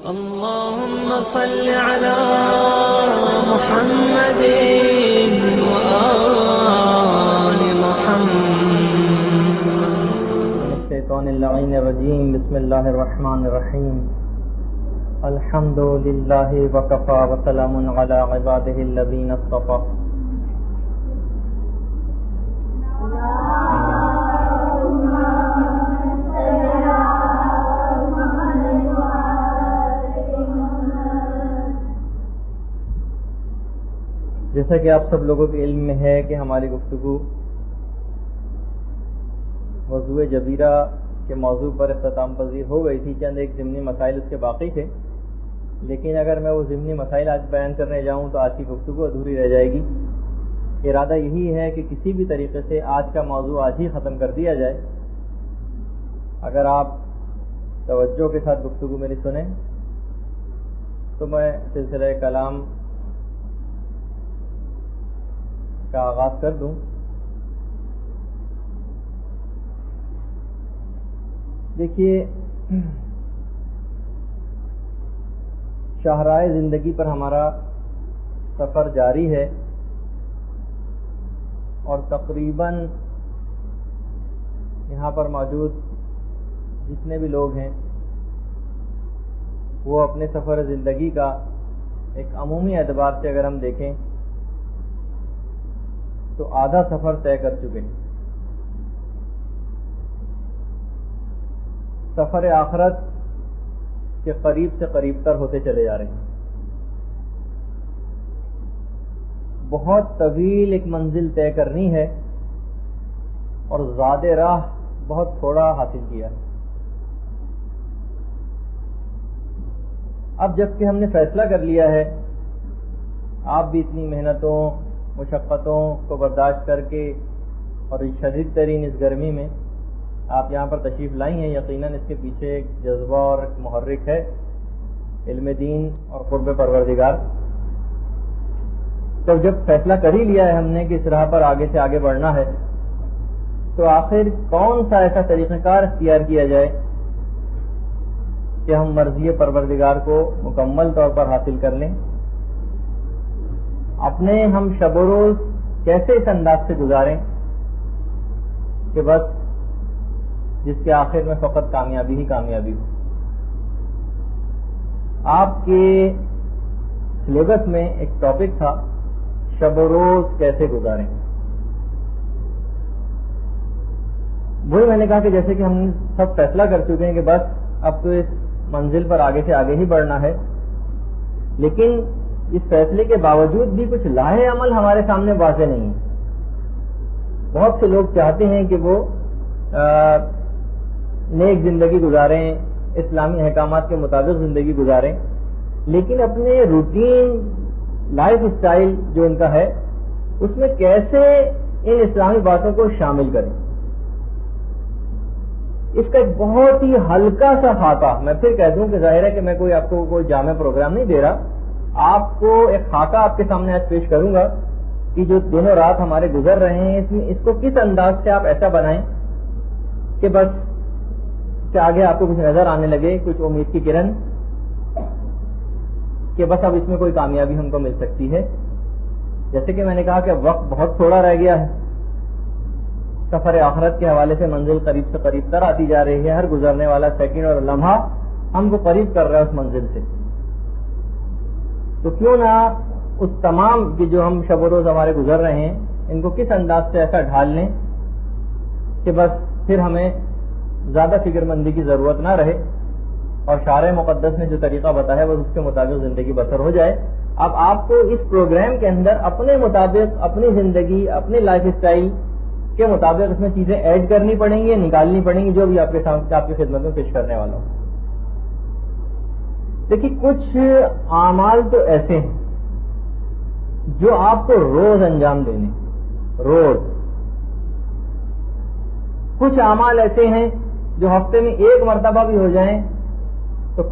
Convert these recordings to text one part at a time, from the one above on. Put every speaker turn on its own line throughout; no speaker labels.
اللهم صل على محمد وآل محمد.
الشیطان اللعین الرجیم. بسم اللہ الرحمن الرحیم. الحمد للہ وکفى وسلام علی عباده الذین اصطفى. جیسا کہ آپ سب لوگوں کے علم میں ہے کہ ہماری گفتگو موضوع جبیرہ کے موضوع پر اختتام پذیر ہو گئی تھی. چند ایک ضمنی مسائل اس کے باقی تھے، لیکن اگر میں وہ ضمنی مسائل آج بیان کرنے جاؤں تو آج کی گفتگو ادھوری رہ جائے گی. ارادہ یہی ہے کہ کسی بھی طریقے سے آج کا موضوع آج ہی ختم کر دیا جائے. اگر آپ توجہ کے ساتھ گفتگو میری سنیں تو میں سلسلہ کلام کا آغاز کر دوں. دیکھیے، شاہراہ زندگی پر ہمارا سفر جاری ہے اور تقریباً یہاں پر موجود جتنے بھی لوگ ہیں وہ اپنے سفر زندگی کا ایک عمومی اعتبار سے اگر ہم دیکھیں تو آدھا سفر طے کر چکے ہیں. سفر آخرت کے قریب سے قریب تر ہوتے چلے جا رہے ہیں. بہت طویل ایک منزل طے کرنی ہے اور زیادہ راہ بہت تھوڑا حاصل کیا ہے. اب جب کہ ہم نے فیصلہ کر لیا ہے، آپ بھی اتنی محنتوں مشقتوں کو برداشت کر کے اور شدید ترین اس گرمی میں آپ یہاں پر تشریف لائی ہیں، یقیناً اس کے پیچھے ایک جذبہ اور ایک محرک ہے، علم دین اور قرب پروردگار. تو جب فیصلہ کر ہی لیا ہے ہم نے کہ اس راہ پر آگے سے آگے بڑھنا ہے، تو آخر کون سا ایسا طریقہ کار اختیار کیا جائے کہ ہم مرضی پروردگار کو مکمل طور پر حاصل کر لیں. اپنے ہم شب و روز کیسے اس انداز سے گزاریں کہ بس جس کے آخر میں فقط کامیابی ہی کامیابی ہو. آپ کے سلیبس میں ایک ٹاپک تھا شب و روز کیسے گزاریں. وہی میں نے کہا کہ جیسے کہ ہم سب فیصلہ کر چکے ہیں کہ بس اب تو اس منزل پر آگے سے آگے ہی بڑھنا ہے، لیکن اس فیصلے کے باوجود بھی کچھ لاہے عمل ہمارے سامنے واضح نہیں ہے. بہت سے لوگ چاہتے ہیں کہ وہ نیک زندگی گزاریں، اسلامی احکامات کے مطابق زندگی گزاریں، لیکن اپنے روٹین لائف سٹائل جو ان کا ہے اس میں کیسے ان اسلامی باتوں کو شامل کریں. اس کا ایک بہت ہی ہلکا سا خاکہ، میں پھر کہہ دوں کہ ظاہر ہے کہ میں کوئی آپ کو کوئی جامع پروگرام نہیں دے رہا، آپ کو ایک خاکہ آپ کے سامنے آج پیش کروں گا کہ جو دنوں رات ہمارے گزر رہے ہیں اس میں اس کو کس انداز سے آپ ایسا بنائیں کہ بس کہ آگے آپ کو کچھ نظر آنے لگے، کچھ امید کی کرن کہ بس اب اس میں کوئی کامیابی ہم کو مل سکتی ہے. جیسے کہ میں نے کہا کہ وقت بہت تھوڑا رہ گیا ہے، سفر آخرت کے حوالے سے منزل قریب سے قریب تر آتی جا رہی ہے. ہر گزرنے والا سیکنڈ اور لمحہ ہم کو قریب کر رہا ہے اس منزل سے. تو کیوں نہ اس تمام کی جو ہم شب و روز ہمارے گزر رہے ہیں ان کو کس انداز سے ایسا ڈھال لیں کہ بس پھر ہمیں زیادہ فکر مندی کی ضرورت نہ رہے اور شارع مقدس نے جو طریقہ بتایا وہ اس کے مطابق زندگی بسر ہو جائے. اب آپ کو اس پروگرام کے اندر اپنے مطابق اپنی زندگی اپنی لائف سٹائل کے مطابق اس میں چیزیں ایڈ کرنی پڑیں گی، نکالنی پڑیں گی، جو بھی آپ کے سامنے آپ کی خدمت میں پیش کرنے والا ہوں. دیکھیے، کچھ اعمال تو ایسے ہیں جو آپ کو روز انجام دینے، روز. کچھ اعمال ایسے ہیں جو ہفتے میں ایک مرتبہ بھی ہو جائیں تو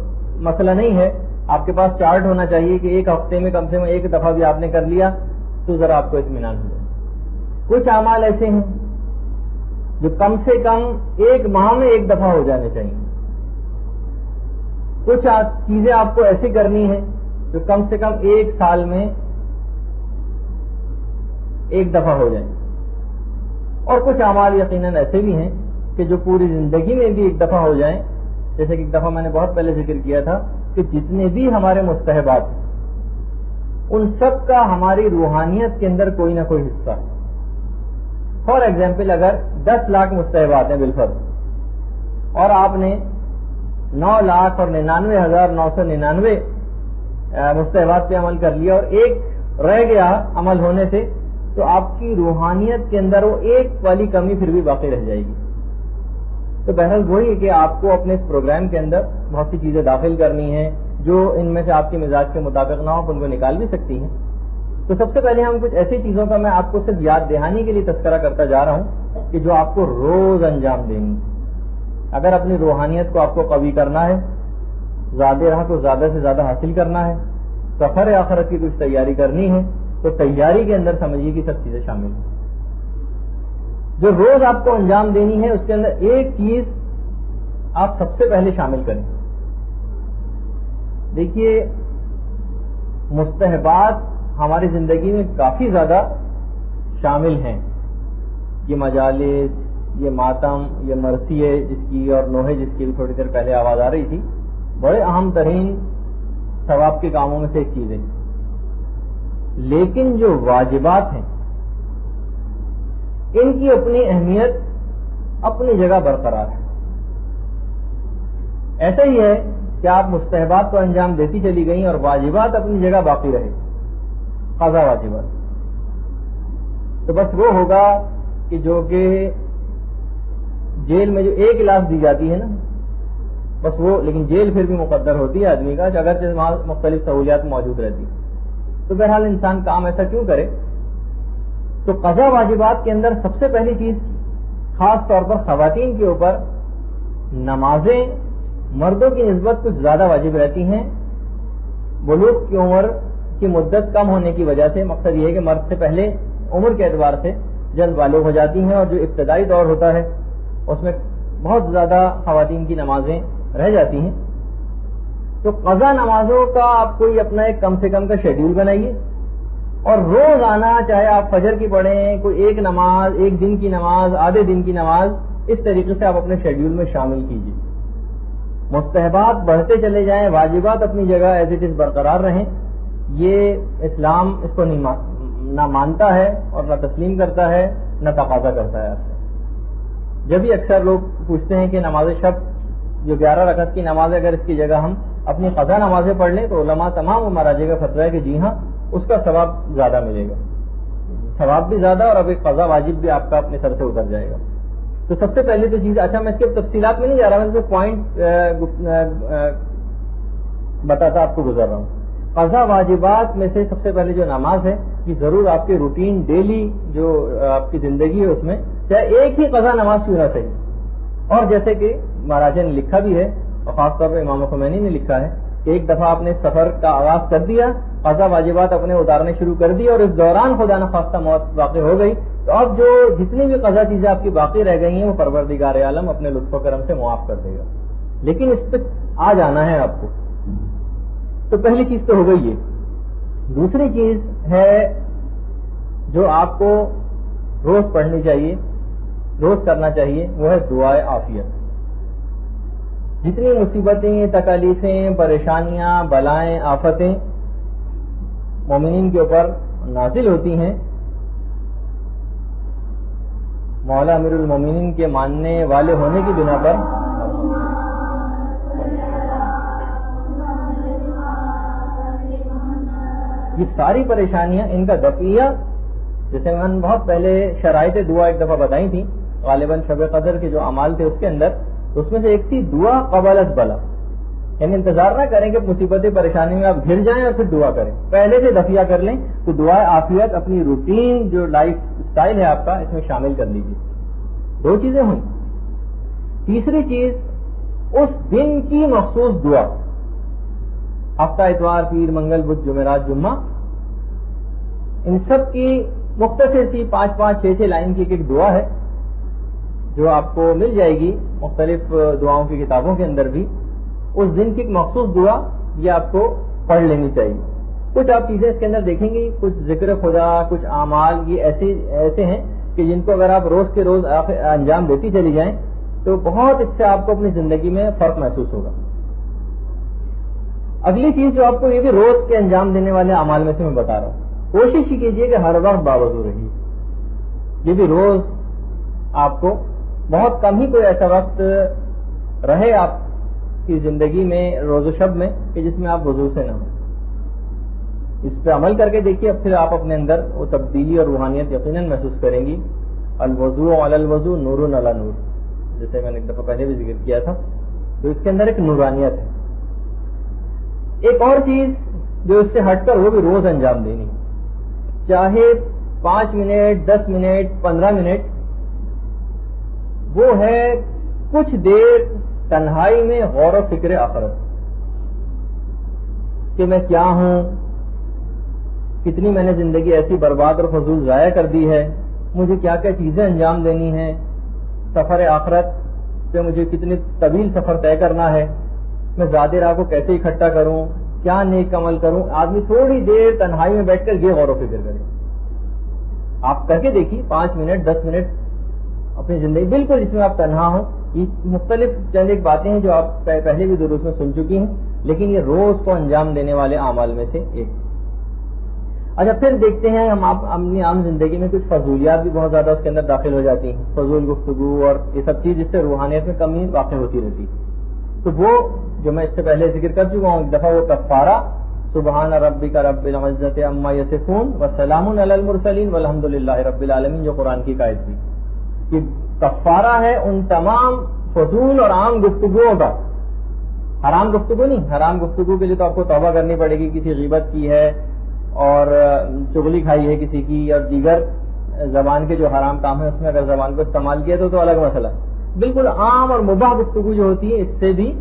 مسئلہ نہیں ہے. آپ کے پاس چارٹ ہونا چاہیے کہ ایک ہفتے میں کم سے کم ایک دفعہ بھی آپ نے کر لیا تو ذرا آپ کو اطمینان ہو جائے. کچھ اعمال ایسے ہیں جو کم سے کم ایک ماہ میں ایک دفعہ ہو جانے چاہیے. کچھ چیزیں آپ کو ایسی کرنی ہیں جو کم سے کم ایک سال میں ایک دفعہ ہو جائیں، اور کچھ اعمال یقیناً ایسے بھی ہیں کہ جو پوری زندگی میں بھی ایک دفعہ ہو جائیں. جیسے کہ ایک دفعہ میں نے بہت پہلے ذکر کیا تھا کہ جتنے بھی ہمارے مستحبات ہیں ان سب کا ہماری روحانیت کے اندر کوئی نہ کوئی حصہ ہے. فار ایگزامپل اگر 10 لاکھ مستحبات ہیں بالفرض اور آپ نے 9,99,999 مستحبات پہ عمل کر لیا اور ایک رہ گیا عمل ہونے سے، تو آپ کی روحانیت کے اندر وہ ایک والی کمی پھر بھی باقی رہ جائے گی. تو بہرحال وہی ہے کہ آپ کو اپنے اس پروگرام کے اندر بہت سی چیزیں داخل کرنی ہیں جو ان میں سے آپ کے مزاج کے مطابق نہ ہو، آپ ان کو نکال بھی سکتی ہیں. تو سب سے پہلے ہم کچھ ایسی چیزوں کا میں آپ کو صرف یاد دہانی کے لیے تذکرہ کرتا جا رہا ہوں کہ جو آپ کو روز انجام دینی. اگر اپنی روحانیت کو آپ کو قوی کرنا ہے، زیادہ راہ کو زیادہ سے زیادہ حاصل کرنا ہے، سفر آخرت کی کچھ تیاری کرنی ہے، تو تیاری کے اندر سمجھیے کہ سب چیزیں شامل ہیں. جو روز آپ کو انجام دینی ہے اس کے اندر ایک چیز آپ سب سے پہلے شامل کریں. دیکھیے، مستحبات ہماری زندگی میں کافی زیادہ شامل ہیں. یہ مجالس، یہ ماتم، یہ مرثیے جس کی اور نوحے جس کی بھی تھوڑی دیر پہلے آواز آ رہی تھی، بڑے اہم ترین ثواب کے کاموں میں سے ایک چیز ہے. لیکن جو واجبات ہیں ان کی اپنی اہمیت اپنی جگہ برقرار ہے. ایسا ہی ہے کہ آپ مستحبات کو انجام دیتی چلی گئیں اور واجبات اپنی جگہ باقی رہے، قضا واجبات. تو بس وہ ہوگا کہ جو کہ جیل میں جو ایک گلاس دی جاتی ہے نا، بس وہ، لیکن جیل پھر بھی مقدر ہوتی ہے آدمی کا، اگرچہ وہاں مختلف سہولیات موجود رہتی. تو بہرحال انسان کام ایسا کیوں کرے؟ تو قضا واجبات کے اندر سب سے پہلی چیز، خاص طور پر خواتین کے اوپر نمازیں مردوں کی نسبت کچھ زیادہ واجب رہتی ہیں. بلوغ کی عمر کی مدت کم ہونے کی وجہ سے، مقصد یہ ہے کہ مرد سے پہلے عمر کے اعتبار سے جلد بالغ ہو جاتی ہیں، اور جو ابتدائی دور ہوتا ہے اس میں بہت زیادہ خواتین کی نمازیں رہ جاتی ہیں. تو قضا نمازوں کا آپ کوئی اپنا ایک کم سے کم کا شیڈیول بنائیے، اور روز آنا، چاہے آپ فجر کی پڑھیں، کوئی ایک نماز، ایک دن کی نماز، آدھے دن کی نماز، اس طریقے سے آپ اپنے شیڈیول میں شامل کیجیے. مستحبات بڑھتے چلے جائیں، واجبات اپنی جگہ ایز اٹ از برقرار رہیں. یہ اسلام اس کو نہ مانتا ہے اور نہ تسلیم کرتا ہے، نہ تقاضا کرتا ہے آپ سے. جب بھی اکثر لوگ پوچھتے ہیں کہ نماز شب جو 11 رکعت کی نماز ہے، اگر اس کی جگہ ہم اپنی قضا نمازیں پڑھ لیں تو علماء تمام مراجع کا فتویٰ ہے کہ جی ہاں، اس کا ثواب زیادہ ملے گا، ثواب بھی زیادہ، اور اب ایک قضا واجب بھی آپ کا اپنے سر سے اتر جائے گا. تو سب سے پہلے تو چیز، اچھا میں اس کے تفصیلات میں نہیں جا رہا، میں صرف پوائنٹ بتاتا آپ کو گزر رہا ہوں. قضا واجبات میں سے سب سے پہلے جو نماز ہے، کہ ضرور آپ کے روٹین ڈیلی جو آپ کی زندگی ہے اس میں چاہے ایک ہی قضا نماز کیوں نہ صحیح. اور جیسے کہ مہاراجا نے لکھا بھی ہے، اور خاص طور پر امام خمینی نے لکھا ہے کہ ایک دفعہ آپ نے سفر کا آغاز کر دیا، قضا واجبات اپنے اتارنے شروع کر دی، اور اس دوران خدا نخواستہ موت واقع ہو گئی، تو اب جو جتنی بھی قضا چیزیں آپ کی باقی رہ گئی ہیں وہ پروردگار عالم اپنے لطف و کرم سے معاف کر دے گا. لیکن اس پہ آ جانا ہے آپ کو. تو پہلی چیز تو ہو گئی یہ. دوسری چیز ہے جو آپ کو روز پڑھنی چاہیے، روز کرنا چاہیے، وہ ہے دعائے عافیت. جتنی مصیبتیں، تکالیفیں، پریشانیاں، بلائیں، آفتیں مومنین کے اوپر نازل ہوتی ہیں، مولا امیر المومنین کے ماننے والے ہونے کی بنا پر یہ ساری پریشانیاں، ان کا دفعیہ، جیسے میں نے بہت پہلے شرائط دعا ایک دفعہ بتائی تھی، غالباً شب قدر کے جو اعمال تھے اس کے اندر، اس میں سے ایک تھی دعا قبل از بلا. یعنی انتظار نہ کریں کہ مصیبتیں پریشانی میں آپ گر جائیں اور پھر دعا کریں، پہلے سے دفعہ کر لیں. تو دعائے عافیت اپنی روٹین جو لائف سٹائل ہے آپ کا، اس میں شامل کر لیجیے. دو چیزیں ہوئیں. تیسری چیز، اس دن کی مخصوص دعا، ہفتہ اتوار، پیر، منگل، بدھ، جمعرات، جمعہ، ان سب کی مختصر سی 5-5، 6-6 لائن کی ایک دعا ہے جو آپ کو مل جائے گی مختلف دعاؤں کی کتابوں کے اندر بھی. اس دن کی ایک مخصوص دعا یہ آپ کو پڑھ لینی چاہیے. کچھ آپ چیزیں اس کے اندر دیکھیں گی, کچھ ذکر خدا, کچھ اعمال, یہ ایسے ہیں کہ جن کو اگر آپ روز کے روز انجام دیتی چلی جائیں تو بہت اس سے آپ کو اپنی زندگی میں فرق محسوس ہوگا. اگلی چیز جو آپ کو یہ بھی روز کے انجام دینے والے اعمال میں سے میں بتا رہا ہوں, کوشش ہی کیجیے کہ ہر وقت باوضو رہیے. یہ بھی روز آپ کو بہت کم ہی کوئی ایسا وقت رہے آپ کی زندگی میں روز و شب میں کہ جس میں آپ وضو سے نہ ہوں. اس پہ عمل کر کے دیکھیے, اب پھر آپ اپنے اندر وہ تبدیلی اور روحانیت یقیناً محسوس کریں گی. الوضو علی الوضو نور علی نور, جیسے میں نے ایک دفعہ پہلے بھی ذکر کیا تھا, تو اس کے اندر ایک نورانیت ہے. ایک اور چیز جو اس سے ہٹ کر وہ بھی روز انجام دینی, چاہے 5 منٹ 10 منٹ 15 منٹ, وہ ہے کچھ دیر تنہائی میں غور و فکر آخرت کہ میں کیا ہوں, کتنی میں نے زندگی ایسی برباد اور فضول ضائع کر دی ہے, مجھے کیا کیا چیزیں انجام دینی ہیں, سفر آخرت پہ مجھے کتنی طویل سفر طے کرنا ہے, میں زیادہ راہ کو کیسے اکٹھا کروں, کیا نیک عمل کروں. آدمی تھوڑی دیر تنہائی میں بیٹھ کر یہ غور و فکر کرے. آپ کر کے دیکھیے 5 منٹ 10 منٹ اپنی زندگی بالکل جس میں آپ تنہا ہوں. یہ مختلف چند ایک باتیں ہیں جو آپ پہلے بھی دروس میں سن چکی ہیں, لیکن یہ روز کو انجام دینے والے اعمال میں سے ایک. اچھا, پھر دیکھتے ہیں ہم اپنی عام زندگی میں کچھ فضولیات بھی بہت زیادہ اس کے اندر داخل ہو جاتی ہیں, فضول گفتگو اور یہ سب چیز جس سے روحانیت میں کمی واقع ہوتی رہتی ہے. تو وہ جو میں اس سے پہلے ذکر کر چکا ہوں ایک دفعہ, وہ کفارہ سبحان ربک رب العزت عما یصفون وسلام علی المرسلین والحمد للہ رب العالمین, جو قرآن کی قائد تھی, کہ کفارہ ہے ان تمام فضول اور عام گفتگوؤں کا. حرام گفتگو نہیں, حرام گفتگو کے لیے تو آپ کو توبہ کرنی پڑے گی, کسی غیبت کی ہے اور چغلی کھائی ہے کسی کی, اور دیگر زبان کے جو حرام کام ہے اس میں اگر زبان کو استعمال کیا تو الگ مسئلہ. بالکل عام اور مباح گفتگو جو ہوتی ہے, اس سے بھی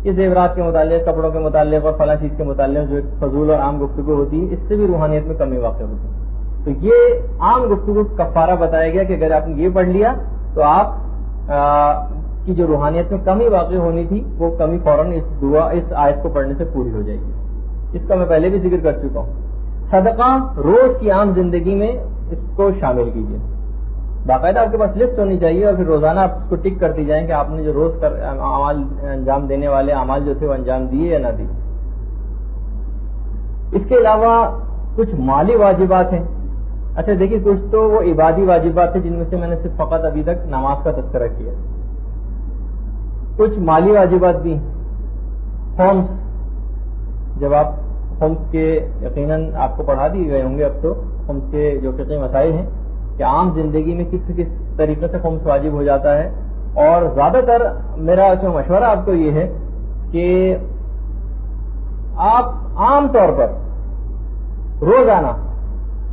یہ زیورات کے متعلق, کپڑوں کے متعلق اور فلاں چیز کے متعلق جو فضول اور عام گفتگو ہوتی ہے, اس سے بھی روحانیت میں کمی واقع ہوتی ہے. تو یہ عام گفتگو کفارہ بتایا گیا کہ اگر آپ نے یہ پڑھ لیا تو آپ کی جو روحانیت میں کمی واقع ہونی تھی وہ کمی فوراً اس آیت کو پڑھنے سے پوری ہو جائے گی. اس کا میں پہلے بھی ذکر کر چکا ہوں. صدقہ روز کی عام زندگی میں اس کو شامل کیجیے. باقاعدہ آپ کے پاس لسٹ ہونی چاہیے اور پھر روزانہ آپ اس کو ٹک کرتی جائیں کہ آپ نے جو روز اعمال انجام دینے والے اعمال جو تھے وہ انجام دیے یا نہ دیے. اس کے علاوہ کچھ مالی واجبات ہیں. اچھا دیکھیے, کچھ تو وہ عبادی واجبات ہیں جن میں سے میں نے صرف فقط ابھی تک نماز کا تذکرہ کیا. کچھ مالی واجبات بھی. خمس, جب آپ خمس کے یقیناً آپ کو پڑھا دیے گئے ہوں گے اب تو, خمس کے جو فقہی مسائل ہیں کہ عام زندگی میں کس طریقے سے خمس واجب ہو جاتا ہے. اور زیادہ تر میرا اس میں مشورہ آپ کو یہ ہے کہ آپ عام طور پر روزانہ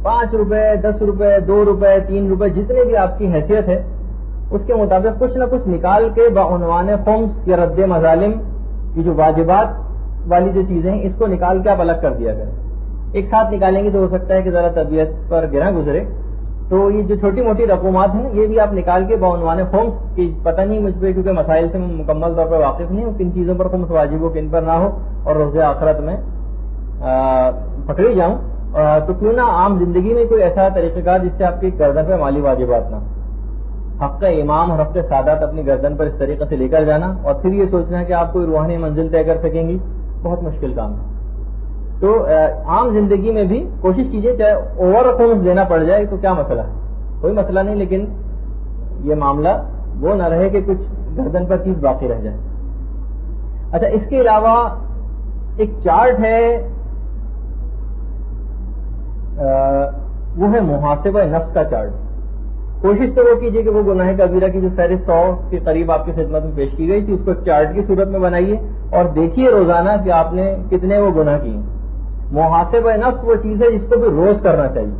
5 روپے 10 روپے 2 روپے 3 روپے جتنے بھی آپ کی حیثیت ہے اس کے مطابق کچھ نہ کچھ نکال کے بعنوان خمس یا رد مظالم کی جو واجبات والی جو چیزیں ہیں اس کو نکال کے آپ الگ کر دیا کریں. ایک ساتھ نکالیں گے تو ہو سکتا ہے کہ ذرا طبیعت پر گرا گزرے. تو یہ جو چھوٹی موٹی رقومات ہیں یہ بھی آپ نکال کے بعنوان خمس کی, پتہ نہیں مجھ پہ کیونکہ مسائل سے مکمل طور پر واقف نہیں ہوں کن چیزوں پر خمس واجب ہو کن پر نہ ہو, اور روز آخرت میں پکڑی جاؤں, تو کیوں نہ عام زندگی میں کوئی ایسا طریقہ کار جس سے آپ کی گردن پہ مالی واجبات نہ ہو. حق امام اور حق سادات اپنی گردن پر اس طریقے سے لے کر جانا اور پھر یہ سوچنا ہے کہ آپ کوئی روحانی منزل طے کر سکیں گی, بہت مشکل کام ہے. تو عام زندگی میں بھی کوشش کیجیے, چاہے اوور خمس دینا پڑ جائے تو کیا مسئلہ ہے, کوئی مسئلہ نہیں, لیکن یہ معاملہ وہ نہ رہے کہ کچھ گردن پر چیز باقی رہ جائے. اچھا, اس کے علاوہ ایک چارٹ ہے, وہ ہے محاسبہ نفس کا چارٹ. کوشش تو وہ کیجیے کہ وہ گناہ کبیرہ کی جو فہرست 100 کے قریب آپ کی خدمت میں پیش کی گئی تھی اس کو چارٹ کی صورت میں بنائیے اور دیکھیے روزانہ کہ آپ نے کتنے وہ گناہ کیے. محاسبہ نفس وہ چیز ہے جس کو بھی روز کرنا چاہیے.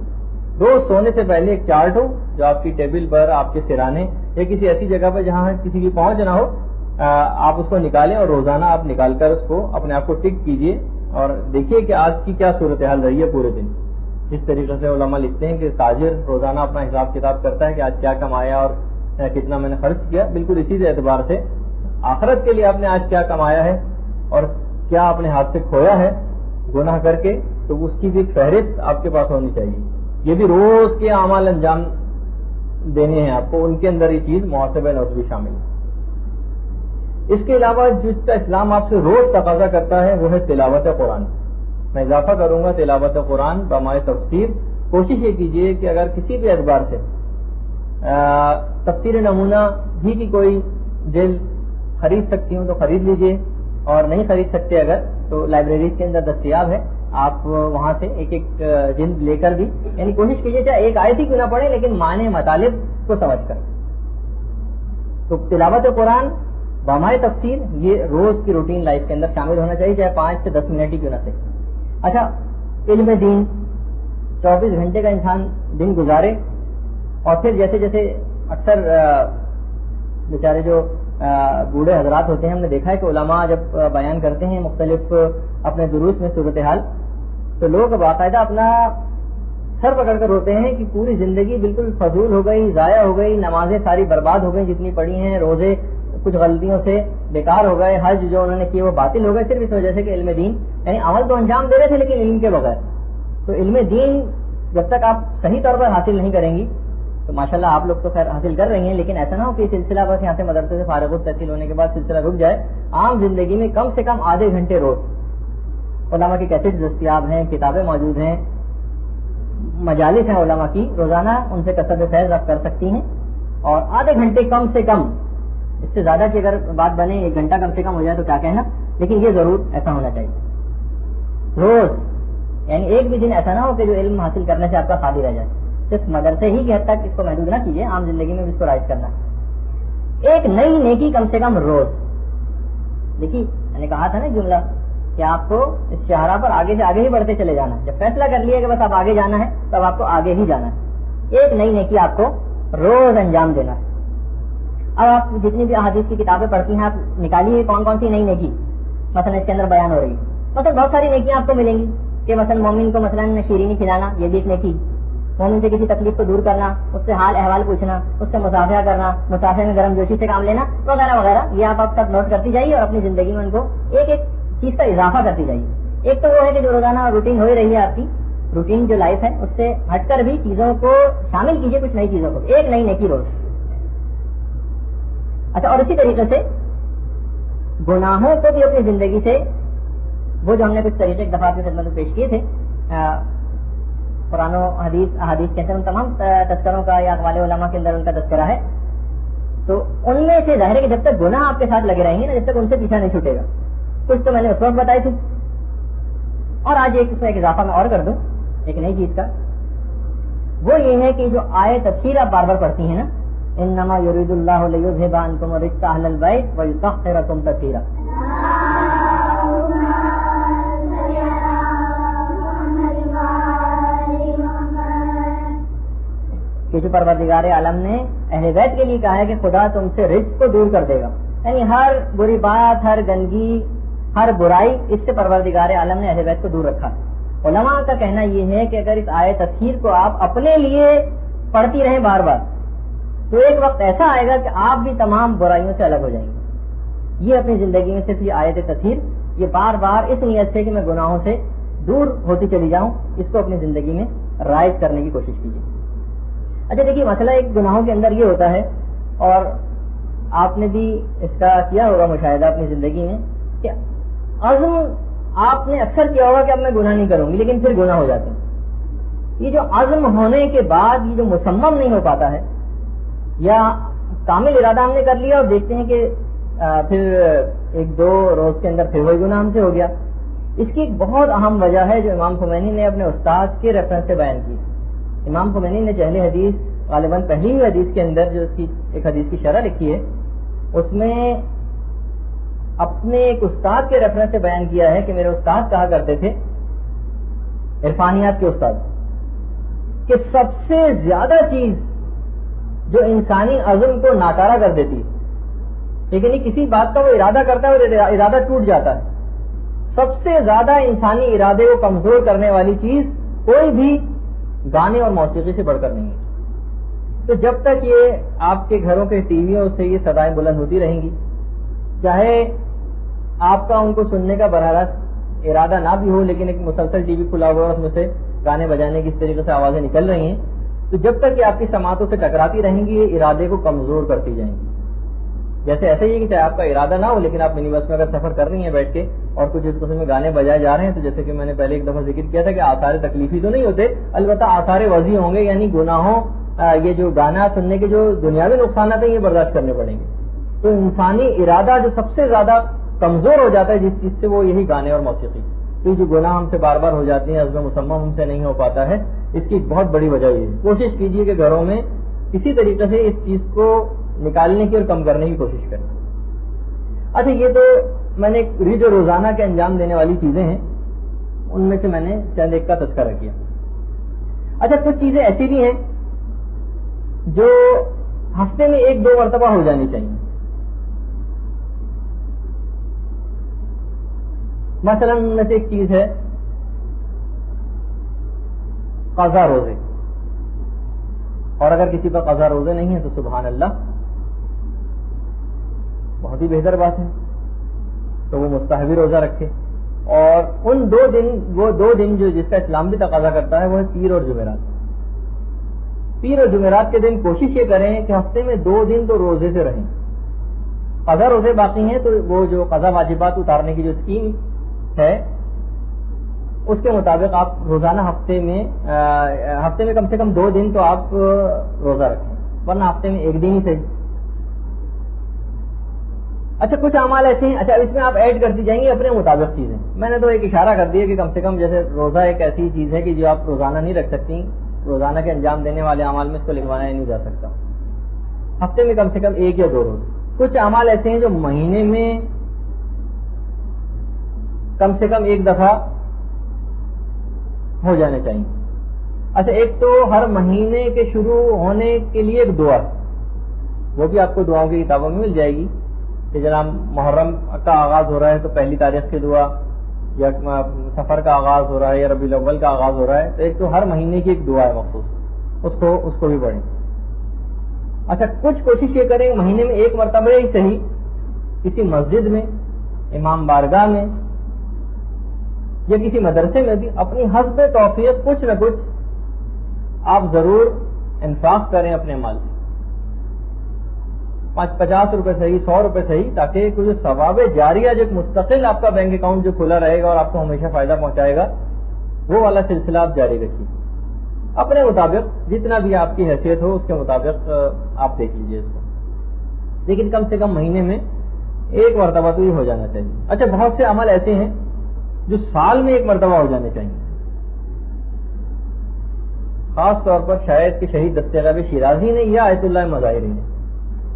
روز سونے سے پہلے ایک چارٹ ہو جو آپ کی ٹیبل پر, آپ کے سرانے یا کسی ایسی جگہ پر جہاں کسی کی پہنچ نہ ہو, آپ اس کو نکالیں اور روزانہ آپ نکال کر اس کو اپنے آپ کو ٹک کیجیے اور دیکھیے کہ آج کی کیا صورتحال رہی ہے پورے دن. جس طریقے سے علماء لکھتے ہیں کہ تاجر روزانہ اپنا حساب کتاب کرتا ہے کہ آج کیا کمایا اور کتنا میں نے خرچ کیا, بالکل اسی اعتبار سے آخرت کے لیے آپ نے آج کیا کمایا ہے اور کیا اپنے ہاتھ سے کھویا ہے گناہ کر کے، تو اس کی بھی فہرست آپ کے پاس ہونی چاہیے. یہ بھی روز کے اعمال انجام دینے ہیں آپ کو، ان کے اندر یہ چیز محاسبہ نفس بھی شامل ہے. اس کے علاوہ جس کا اسلام آپ سے روز تقاضا کرتا ہے وہ ہے تلاوت قرآن. میں اضافہ کروں گا تلاوت قرآن بمائے تفسیر. کوشش یہ کیجیے کہ اگر کسی بھی اعتبار سے تفسیر نمونہ بھی کی کوئی جلد خرید سکتی ہوں تو خرید لیجیے، اور نہیں خرید سکتے اگر تو لائبریریز کے اندر دستیاب ہے، آپ وہاں سے ایک ایک جلد لے کر بھی، یعنی کوشش کیجیے چاہے ایک آیت ہی کیوں نہ پڑھیں لیکن معنی مطالب کو سمجھ کر. تو تلاوت قرآن بامائے تفسیر یہ روز کی روٹین لائف کے اندر شامل ہونا چاہیے، چاہے 5 سے 10 منٹ ہی کیوں نہ سے. اچھا، علم دین 24 گھنٹے کا انسان دن گزارے، اور پھر جیسے جیسے اکثر بیچارے جو بوڑھے حضرات ہوتے ہیں، ہم نے دیکھا ہے کہ علماء جب بیان کرتے ہیں مختلف اپنے دروس میں صورتحال، تو لوگ باقاعدہ اپنا سر پکڑ کر روتے ہیں کہ پوری زندگی بالکل فضول ہو گئی، ضائع ہو گئی، نمازیں ساری برباد ہو گئی جتنی پڑھی ہیں، روزے کچھ غلطیوں سے بیکار ہو گئے، حج جو انہوں نے کیے وہ باطل ہو گئے، صرف اس وجہ سے کہ علم دین، یعنی عمل تو انجام دے رہے تھے لیکن علم کے بغیر. تو علم دین جب تک آپ صحیح طور پر حاصل نہیں کریں گی تو ماشاءاللہ آپ لوگ تو خیر حاصل کر رہی ہیں، لیکن ایسا نہ ہو کہ سلسلہ بس یہاں سے مدرسے سے فارغ التحصیل ہونے کے بعد سلسلہ رک جائے. عام زندگی میں کم سے کم آدھے گھنٹے روز علماء کی کیسٹ دستیاب ہیں، کتابیں موجود ہیں، مجالس ہیں علماء کی، روزانہ ان سے کثرت فیض آپ کر سکتی ہیں. اور آدھے گھنٹے کم سے کم، اس سے زیادہ کی اگر بات بنے 1 گھنٹہ کم سے کم ہو جائے تو کیا کہنا، لیکن یہ ضرور ایسا ہونا چاہیے روز. یعنی ایک بھی دن ایسا نہ ہو کہ جو علم حاصل کرنے سے آپ کا خالی رہ جائے. صرف مدرسے ہی کی حد تک اس کو محدود نہ کیجیے، عام زندگی میں بھی اس کو رائج کرنا. ایک نئی نیکی کم سے کم روز. دیکھیے میں نے کہا تھا نا جملہ کہ آپ کو اس شاہراہ پر آگے سے آگے ہی بڑھتے چلے جانا ہے. جب فیصلہ کر لیا کہ بس آپ آگے جانا ہے تب آپ کو آگے ہی جانا ہے. ایک نئی نیکی آپ کو روز انجام دینا ہے. اب آپ جتنی بھی احادیث کی کتابیں پڑھتی ہیں آپ نکالیے کون کون سی نئی نیکی مثلا اس کے اندر بیان ہو رہی ہے. مثلا بہت ساری نیکیاں آپ کو ملیں گی کہ مثلا مومن کو مثلا شیرینی کھلانا، یہ بھی ایک نیکی. مومن سے کسی تکلیف کو دور کرنا، اس سے حال احوال پوچھنا، اس سے مصافحہ کرنا، مصافحے میں گرم جوشی سے کام لینا وغیرہ وغیرہ. یہ آپ تک نوٹ کرتی جائیے اور اپنی زندگی میں ان کو ایک ایک چیز کا اضافہ کرتی جائیے. ایک تو وہ ہے کہ جو روزانہ روٹین ہو ہی رہی ہے آپ کی، روٹین جو لائف ہے اس سے ہٹ کر بھی چیزوں کو شامل کیجیے، کچھ نئی چیزوں کو، ایک نئی نیکی روز. اچھا، اور اسی طریقے سے گناہوں کو بھی اپنی زندگی سے، وہ جو ہم نے کچھ طریقے ایک دفعہ کی خدمت میں پیش کیے تھے، قرآن و احادیث کے اندر ان تمام تذکروں کا یا اقوال علماء کے اندر ان کا تذکرہ ہے. تو ان میں سے ظاہر ہے کہ جب تک گناہ آپ کے ساتھ لگے رہیں گے نا، جب تک ان سے پیچھا نہیں چھوٹے گا. کچھ تو میں نے اس وقت بتائی تھی، اور آج اس میں ایک اضافہ میں اور کر دوں ایک نئی چیز کا. وہ یہ ہے کہ جو آیت تفسیر آپ بار بار پڑھتی ہیں نا، انما یرید اللہ لیذھب عنکم الرجس اہل البیت ویطہرکم تطہیرا. کہ جو پروردگار عالم نے اہل بیت کے لیے کہا ہے کہ خدا تم سے رجس کو دور کر دے گا، یعنی ہر بری بات، ہر گندگی، ہر برائی، اس سے پروردگار عالم نے اہل بیت کو دور رکھا. علماء کا کہنا یہ ہے کہ اگر اس آیت تطہیر کو آپ اپنے لیے پڑھتی رہیں بار بار تو ایک وقت ایسا آئے گا کہ آپ بھی تمام برائیوں سے الگ ہو جائیں گے. یہ اپنی زندگی میں صرف یہ آیت تطہیر، یہ بار بار اس نیت سے کہ میں گناہوں سے دور ہوتی چلی جاؤں، اس کو اپنی زندگی میں رائج کرنے کی کوشش کیجیے. اچھا دیکھیے، مسئلہ ایک گناہوں کے اندر یہ ہوتا ہے، اور آپ نے بھی اس کا کیا ہوگا مشاہدہ اپنی زندگی میں، کہ عزم آپ نے اکثر کیا ہوگا کہ اب میں گناہ نہیں کروں گی، لیکن پھر گناہ ہو جاتے ہیں. یہ جو عزم ہونے کے بعد یہ جو مصمم نہیں ہو پاتا ہے، یا کامل ارادہ ہم نے کر لیا اور دیکھتے ہیں کہ پھر 1-2 روز کے اندر پھر وہی گناہ ہم سے ہو گیا. اس کی ایک بہت اہم وجہ ہے جو امام خمینی نے اپنے استاد کے ریفرنس سے بیان کی. امام خمینی نے اہل حدیث غالباً پہلی ہی حدیث کے اندر جو اس کی ایک حدیث کی شرح لکھی ہے، اس میں اپنے ایک استاد کے ریفرنس سے بیان کیا ہے کہ میرے استاد کہا کرتے تھے، عرفانیات کے استاد، کہ سب سے زیادہ چیز جو انسانی عزم کو ناکارہ کر دیتی ہے، لیکن کسی بات کا وہ ارادہ کرتا ہے اور ارادہ ٹوٹ جاتا ہے، سب سے زیادہ انسانی ارادے کو کمزور کرنے والی چیز کوئی بھی گانے اور موسیقی سے بڑھ کر نہیں ہے. تو جب تک یہ آپ کے گھروں کے ٹی ویوں سے یہ صدائیں بلند ہوتی رہیں گی، چاہے آپ کا ان کو سننے کا براہ راست ارادہ نہ بھی ہو، لیکن ایک مسلسل ٹی وی کھلا ہوا ہے، اس میں سے گانے بجانے کی اس طریقے سے آوازیں نکل رہی ہیں، تو جب تک کہ آپ کی سماعتوں سے ٹکراتی رہیں گی یہ ارادے کو کمزور کرتی جائیں گی. جیسے ایسے ہی ہے کہ چاہے آپ کا ارادہ نہ ہو، لیکن آپ منی بس میں اگر سفر کر رہی ہیں بیٹھ کے اور کچھ اس قسم میں گانے بجائے جا رہے ہیں، تو جیسے کہ میں نے پہلے ایک دفعہ ذکر کیا تھا کہ آثار تکلیفی تو نہیں ہوتے، البتہ آثار وضعی ہوں گے، یعنی گناہوں یہ جو گانا سننے کے جو دنیاوی نقصانات ہیں یہ برداشت کرنے پڑیں گے. تو انسانی ارادہ جو سب سے زیادہ کمزور ہو جاتا ہے جس چیز سے، وہ یہی گانے اور موسیقی. تو جو گناہ ہم سے بار بار ہو جاتی ہیں، عزم مسمم ہم سے نہیں ہو پاتا ہے، اس کی بہت بڑی وجہ یہ ہے. کوشش کیجیے کہ گھروں میں کسی طریقے سے اس چیز کو نکالنے کی اور کم کرنے کی کوشش کریں. اچھا، یہ تو میں نے جو روزانہ کے انجام دینے والی چیزیں ہیں ان میں سے میں نے چند ایک کا تذکرہ کیا. اچھا، کچھ چیزیں ایسی بھی ہیں جو ہفتے میں 1-2 مرتبہ ہو جانی چاہیے. مثلا ان میں سے ایک چیز ہے قضا روزے، اور اگر کسی پر قضا روزے نہیں ہے تو سبحان اللہ، بہت ہی بہتر بات ہے، تو وہ مستحبی روزہ رکھے. اور ان 2 دن، وہ 2 دن جو جس کا اسلام بھی تقاضا کرتا ہے وہ ہے پیر اور جمعرات. پیر اور جمعرات کے دن کوشش یہ کریں کہ ہفتے میں 2 دن تو روزے سے رہیں. قضا روزے باقی ہیں تو وہ جو قضا واجبات اتارنے کی جو اسکیم ہے اس کے مطابق آپ روزانہ ہفتے میں کم سے کم 2 دن تو آپ روزہ رکھیں، ورنہ ہفتے میں 1 دن ہی صحیح. اچھا، کچھ اعمال ایسے ہیں، اچھا اس میں آپ ایڈ کرتی جائیں گے اپنے مطابق چیزیں. میں نے تو ایک اشارہ کر دیا کہ کم سے کم جیسے روزہ ایک ایسی چیز ہے کہ جو آپ روزانہ نہیں رکھ سکتی، روزانہ کے انجام دینے والے اعمال میں اس کو لکھوانا ہی نہیں جا سکتا. ہفتے میں کم سے کم 1 یا 2 روز. کچھ اعمال ایسے ہیں جو مہینے میں کم سے کم 1 دفعہ ہو جانے چاہیے. اچھا، ایک تو ہر مہینے کے شروع ہونے کے لیے ایک دعا، وہ بھی آپ کو دعاؤں کی کتابوں میں مل جائے گی کہ جناب محرم کا آغاز ہو رہا ہے تو 1 تاریخ کی دعا، یا سفر کا آغاز ہو رہا ہے یا ربیع الاول کا آغاز ہو رہا ہے تو ایک تو ہر مہینے کی ایک دعا ہے مخصوص، اس کو بھی پڑھیں. اچھا، کچھ کوشش یہ کریں مہینے میں 1 مرتبہ ہی صحیح کسی مسجد میں، امام بارگاہ میں یا کسی مدرسے میں بھی اپنی حسب توفیق کچھ نہ کچھ آپ ضرور انفاق کریں اپنے مال سے. 50 روپے صحیح، 100 روپے صحیح، تاکہ کچھ ثواب جاریہ جو مستقل آپ کا بینک اکاؤنٹ جو کھلا رہے گا اور آپ کو ہمیشہ فائدہ پہنچائے گا، وہ والا سلسلہ آپ جاری رکھیے. اپنے مطابق جتنا بھی آپ کی حیثیت ہو اس کے مطابق آپ دیکھ لیجیے اس کو، لیکن کم سے کم مہینے میں 1 مرتبہ تو یہ ہو جانا چاہیے. اچھا، بہت سے عمل ایسے ہیں جو سال میں 1 مرتبہ ہو جانے چاہیے. خاص طور پر شاید کہ شہید دستغیب شیرازی نے یا آیت اللہ مظاہری نے،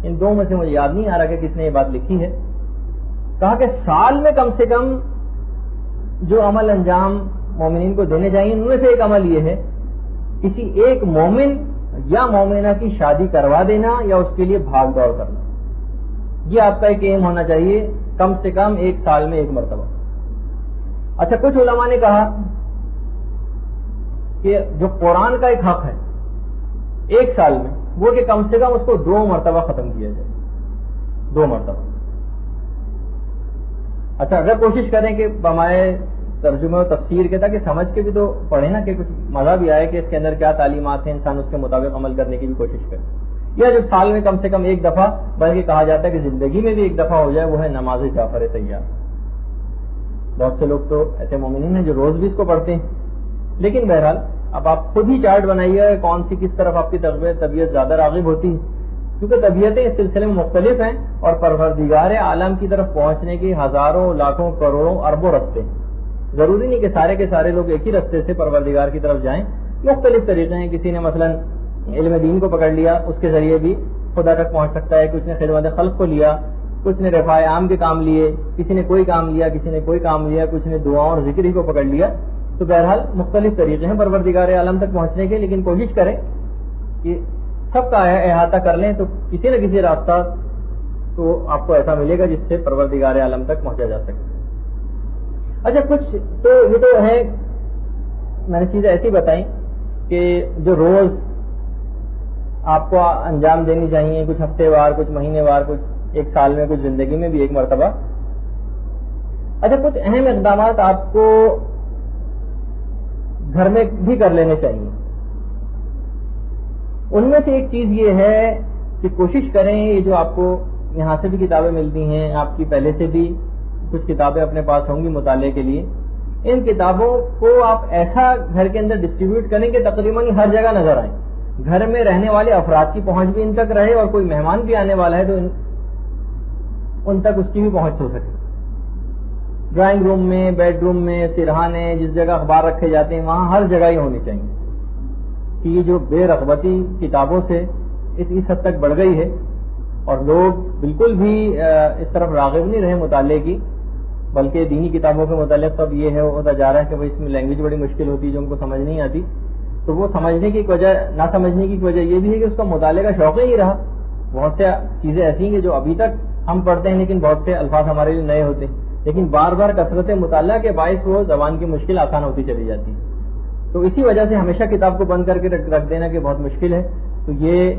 ان 2 میں سے مجھے یاد نہیں آ رہا کہ کس نے یہ بات لکھی ہے، کہا کہ سال میں کم سے کم جو عمل انجام مومنین کو دینے چاہیے ان میں سے ایک عمل یہ ہے کسی ایک مومن یا مومنہ کی شادی کروا دینا یا اس کے لیے بھاگ دوڑ کرنا. یہ آپ کا ایک ایم ہونا چاہیے کم سے کم 1 سال میں 1 مرتبہ. اچھا، کچھ علماء نے کہا کہ جو قرآن کا ایک حق ہے 1 سال میں، وہ کہ کم سے کم اس کو 2 مرتبہ ختم کیا جائے، 2 مرتبہ. اچھا، اگر کوشش کریں کہ بمائے ترجمے و تفسیر کے تاکہ سمجھ کے بھی تو پڑھیں نا، کہ کچھ مزہ بھی آئے کہ اس کے اندر کیا تعلیمات ہیں، انسان اس کے مطابق عمل کرنے کی بھی کوشش کرے. یا جو سال میں کم سے کم 1 دفعہ، بلکہ کہا جاتا ہے کہ زندگی میں بھی 1 دفعہ ہو جائے، وہ ہے نماز جعفر طیار. بہت سے لوگ تو ایسے مومنین ہیں جو روز بھی اس کو پڑھتے ہیں، لیکن بہرحال اب آپ خود ہی چارٹ بنائیے کون سی کس طرف آپ کی طبیعت زیادہ راغب ہوتی ہے، کیونکہ طبیعتیں اس سلسلے میں مختلف ہیں اور پروردگار عالم کی طرف پہنچنے کے ہزاروں، لاکھوں، کروڑوں، اربوں رستے ہیں. ضروری نہیں کہ سارے کے سارے لوگ ایک ہی رستے سے پروردگار کی طرف جائیں، مختلف طریقے ہیں. کسی نے مثلا علم دین کو پکڑ لیا، اس کے ذریعے بھی خدا تک پہنچ سکتا ہے. کچھ نے خدمت خلق کو لیا، کچھ نے رفاع عام کے کام لیے، کسی نے کوئی کام لیا، کسی نے کوئی کام لیا، کچھ نے دعاؤں اور ذکر ہی کو پکڑ لیا. تو بہرحال مختلف طریقے ہیں پروردگار عالم تک پہنچنے کے، لیکن کوشش کریں کہ سب کا احاطہ کر لیں تو کسی نہ کسی راستہ تو آپ کو ایسا ملے گا جس سے پروردگار عالم تک پہنچا جا سکے. اچھا، کچھ تو یہ تو ہے میں نے چیزیں ایسی بتائیں کہ جو روز آپ کو انجام دینی چاہیے، کچھ ہفتے وار، کچھ مہینے وار، کچھ ایک سال میں، کچھ زندگی میں بھی ایک مرتبہ۔ اچھا، کچھ اہم اقدامات آپ کو گھر میں بھی کر لینے چاہیے۔ ان میں سے ایک چیز یہ ہے کہ کوشش کریں، یہ جو آپ کو یہاں سے بھی کتابیں ملتی ہیں، آپ کی پہلے سے بھی کچھ کتابیں اپنے پاس ہوں گی مطالعے کے لیے، ان کتابوں کو آپ ایسا گھر کے اندر ڈسٹریبیوٹ کریں کہ تقریباً ہر جگہ نظر آئیں، گھر میں رہنے والے افراد کی پہنچ بھی ان تک رہے، اور کوئی مہمان بھی آنے والا ہے تو ان تک اس کی بھی پہنچ ہو سکے۔ ڈرائنگ روم میں، بیڈ روم میں، سرہانے، جس جگہ اخبار رکھے جاتے ہیں وہاں ہر جگہ ہی ہونی چاہیے، کہ یہ جو بے رغبتی کتابوں سے اس حد تک بڑھ گئی ہے، اور لوگ بالکل بھی اس طرف راغب نہیں رہے مطالعے کی، بلکہ دینی کتابوں کے متعلق اب یہ ہوتا جا رہا ہے کہ اس میں لینگویج بڑی مشکل ہوتی ہے جو ان کو سمجھ نہیں آتی، تو وہ سمجھنے کی وجہ، نہ سمجھنے کی وجہ یہ بھی ہے کہ اس کا مطالعے کا شوق ہی نہیں رہا۔ بہت سے چیزیں ایسی ہیں جو ابھی تک ہم پڑھتے ہیں لیکن بہت سے الفاظ ہمارے لیے نئے ہوتے ہیں، لیکن بار بار کثرت مطالعہ کے باعث وہ زبان کی مشکل آسان ہوتی چلی جاتی ہے۔ تو اسی وجہ سے ہمیشہ کتاب کو بند کر کے رکھ دینا کہ بہت مشکل ہے، تو یہ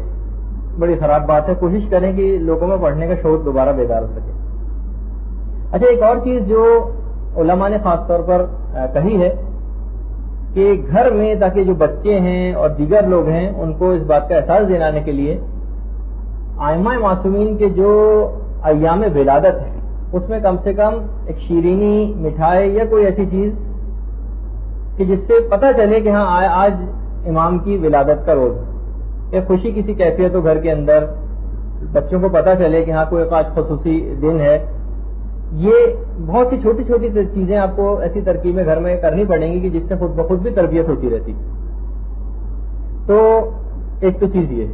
بڑی خراب بات ہے۔ کوشش کریں کہ لوگوں میں پڑھنے کا شوق دوبارہ بیدار ہو سکے۔ اچھا، ایک اور چیز جو علماء نے خاص طور پر کہی ہے کہ گھر میں، تاکہ جو بچے ہیں اور دیگر لوگ ہیں ان کو اس بات کا احساس دلانے کے لیے، ائمہ معصومین کے جو ایام ولادت ہے اس میں کم سے کم ایک شیرینی، مٹھائی یا کوئی ایسی چیز کہ جس سے پتہ چلے کہ ہاں آج امام کی ولادت کا روز ہے، یا خوشی کسی کیفیت ہو گھر کے اندر، بچوں کو پتہ چلے کہ ہاں کوئی آج خصوصی دن ہے۔ یہ بہت سی چھوٹی چھوٹی چیزیں آپ کو ایسی ترکیبیں گھر میں کرنی پڑیں گی کہ جس سے خود بخود بھی تربیت ہوتی رہتی۔ تو ایک تو چیز یہ ہے۔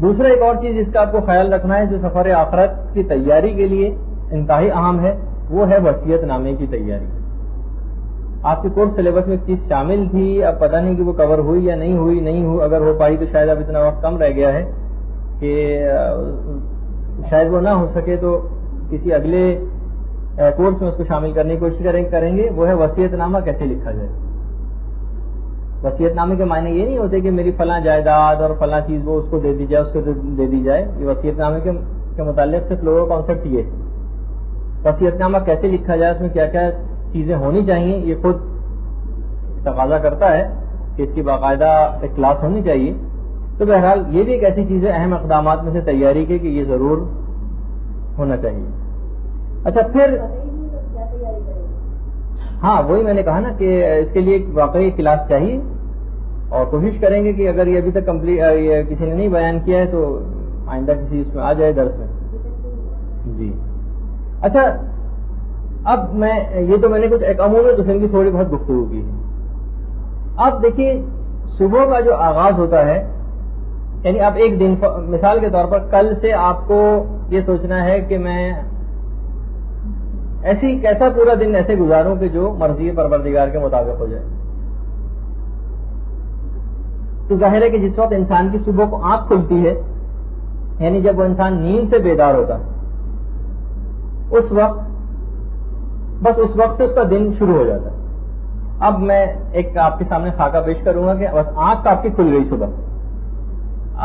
دوسرا ایک اور چیز جس کا آپ کو خیال رکھنا ہے، جو سفر آخرت کی تیاری کے لیے انتہائی اہم ہے، وہ ہے وصیت نامے کی تیاری۔ آپ کے کورس سلیبس میں ایک چیز شامل تھی، اب پتہ نہیں کہ وہ کور ہوئی یا نہیں ہوئی، اگر ہو پائی تو شاید اب اتنا وقت کم رہ گیا ہے کہ شاید وہ نہ ہو سکے، تو کسی اگلے کورس میں اس کو شامل کرنے کی کوشش کریں گے۔ وہ ہے وصیت نامہ کیسے لکھا جائے۔ وصیت نامے کے معنی یہ نہیں ہوتے کہ میری فلاں جائیداد اور فلاں چیز وہ اس کو دے دی جائے، اس کو دے دی جائے۔ یہ وصیت نامے کے متعلق صرف لوگوں کا کانسیپٹ یہ ہے۔ وصیت نامہ کیسے لکھا جائے، اس میں کیا کیا چیزیں ہونی چاہیے، یہ خود تقاضا کرتا ہے کہ اس کی باقاعدہ ایک کلاس ہونی چاہیے۔ تو بہرحال یہ بھی ایک ایسی چیز ہے اہم اقدامات میں سے تیاری کے کہ یہ ضرور ہونا چاہیے۔ اچھا، پھر ہاں وہی میں نے کہا نا کہ اس کے لیے ایک واقعی کلاس چاہیے، اور کوشش کریں گے کہ اگر یہ ابھی تک کسی نے نہیں بیان کیا ہے تو آئندہ کسی اس میں آ جائے درس میں۔ جی اچھا، اب میں نے کچھ ایک عمومی قسم کی تھوڑی بہت گفتگو کی ہے۔ اب دیکھیے، صبح کا جو آغاز ہوتا ہے، یعنی اب ایک دن، مثال کے طور پر کل سے آپ کو یہ سوچنا ہے کہ میں کیسا پورا دن ایسے گزاروں کہ جو مرضی پروردگار کے مطابق ہو جائے۔ تو ظاہر ہے کہ جس وقت انسان کی صبح کو آنکھ کھلتی ہے، یعنی جب وہ انسان نیند سے بیدار ہوتا ہے، اس وقت سے اس کا دن شروع ہو جاتا ہے۔ اب میں ایک آپ کے سامنے خاکہ پیش کروں گا کہ بس آنکھ آپ کی کھل گئی صبح،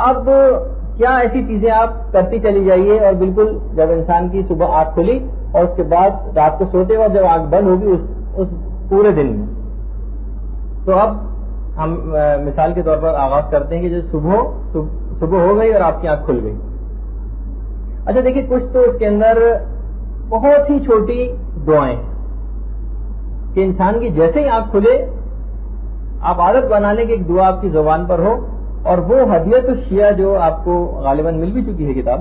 اب کیا ایسی چیزیں آپ کرتی چلی جائیے، اور بالکل جب انسان کی صبح آنکھ کھلی اور اس کے بعد رات کو سوتے وقت جب آنکھ بند ہوگی اس پورے دن میں، تو اب ہم مثال کے طور پر آغاز کرتے ہیں کہ جو صبح ہو گئی اور آپ کی آنکھ کھل گئی۔ اچھا دیکھیے، کچھ تو اس کے اندر بہت ہی چھوٹی دعائیں کہ انسان کی جیسے ہی آنکھ کھلے آپ عادت بنا لیں کہ ایک دعا آپ کی زبان پر ہو، اور وہ ہدیت الشیعہ جو آپ کو غالباً مل بھی چکی ہے کتاب،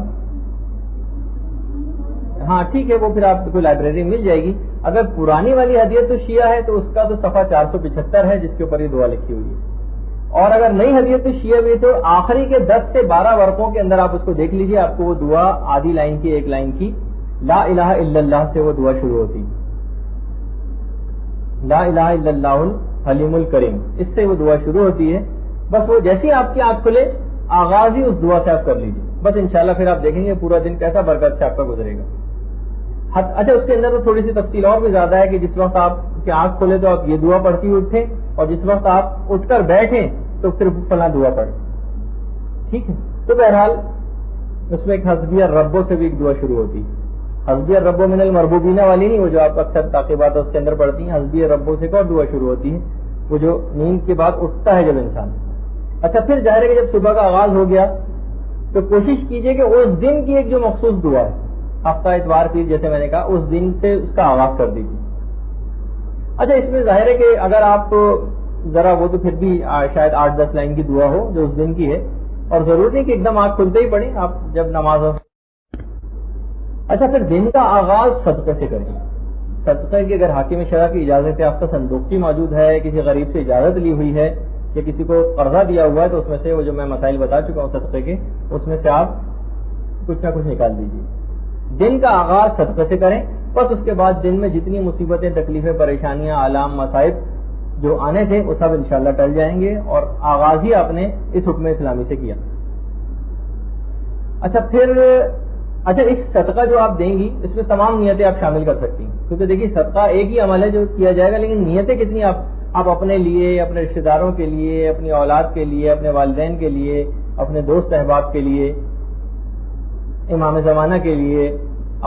ہاں ٹھیک ہے، وہ پھر آپ کو لائبریری مل جائے گی۔ اگر پرانی والی ہدیت الشیعہ ہے تو اس کا تو صفحہ 475 ہے جس کے اوپر یہ دعا لکھی ہوئی ہے، اور اگر نئی ہدیت الشیعہ بھی تو آخری کے 10 سے 12 ورقوں کے اندر آپ اس کو دیکھ لیجئے، آپ کو وہ دعا آدھی لائن کی، ایک لائن کی، لا الہ الا اللہ سے وہ دعا شروع ہوتی، لا الہ الا اللہ الحلیم الکریم، اس سے وہ دعا شروع ہوتی ہے۔ بس وہ جیسے ہی آپ کی آنکھ کھلے آغاز ہی اس دعا سے آپ کر لیجیے، بس انشاءاللہ پھر آپ دیکھیں گے پورا دن کیسا برکت سے آپ کا گزرے گا۔ اچھا، اس کے اندر تو تھوڑی سی تفصیل اور بھی زیادہ ہے کہ جس وقت آپ کی آنکھ کھولے تو آپ یہ دعا پڑھتی اٹھیں، اور جس وقت آپ اٹھ کر بیٹھیں تو پھر فلاں دعا پڑھیں، ٹھیک ہے۔ تو بہرحال اس میں ایک حسبی الربو سے بھی ایک دعا شروع ہوتی ہے. حسبی الربو من المربوبین والی نہیں، وہ جو آپ اکثر تعقیبات اس کے اندر پڑھتی ہیں. حسبی الربو سے ایک اور دعا شروع ہوتی ہے، وہ جو نیند کے بعد اٹھتا ہے جب انسان. اچھا پھر ظاہر ہے کہ جب صبح کا آغاز ہو گیا تو کوشش کیجئے کہ اس دن کی ایک جو مخصوص دعا ہے، ہفتہ اتوار پیر جیسے میں نے کہا، اس دن سے اس کا آغاز کر دیجیے. اچھا اس میں ظاہر ہے کہ اگر آپ ذرا وہ تو پھر بھی شاید 8-10 لائن کی دعا ہو جو اس دن کی ہے، اور ضرور نہیں کہ ایک دم آنکھ کھلتے ہی پڑھیں آپ جب نماز ہو. اچھا پھر دن کا آغاز صدقے سے کریں. صدقے کی اگر حاکم شرع کی اجازت یافتہ صندوقچی موجود ہے، کسی غریب سے اجازت لی ہوئی ہے یا کسی کو قرضہ دیا ہوا ہے، تو اس میں سے وہ جو میں مسائل بتا چکا ہوں صدقے کے، اس میں سے آپ کچھ نہ کچھ نکال دیجیے. دن کا آغاز صدقے سے کریں، بس اس کے بعد دن میں جتنی مصیبتیں، تکلیفیں، پریشانیاں، آلام، مصائب جو آنے تھے وہ سب انشاءاللہ ٹل جائیں گے، اور آغاز ہی آپ نے اس حکم اسلامی سے کیا. اچھا پھر اس صدقہ جو آپ دیں گی اس میں تمام نیتیں آپ شامل کر سکتی ہیں، کیونکہ دیکھیے صدقہ ایک ہی عمل ہے جو کیا جائے گا، لیکن نیتیں کتنی آپ اپنے لیے، اپنے رشتہ داروں کے لیے، اپنی اولاد کے لیے، اپنے والدین کے لیے، اپنے دوست احباب کے لیے، امام زمانہ کے لیے،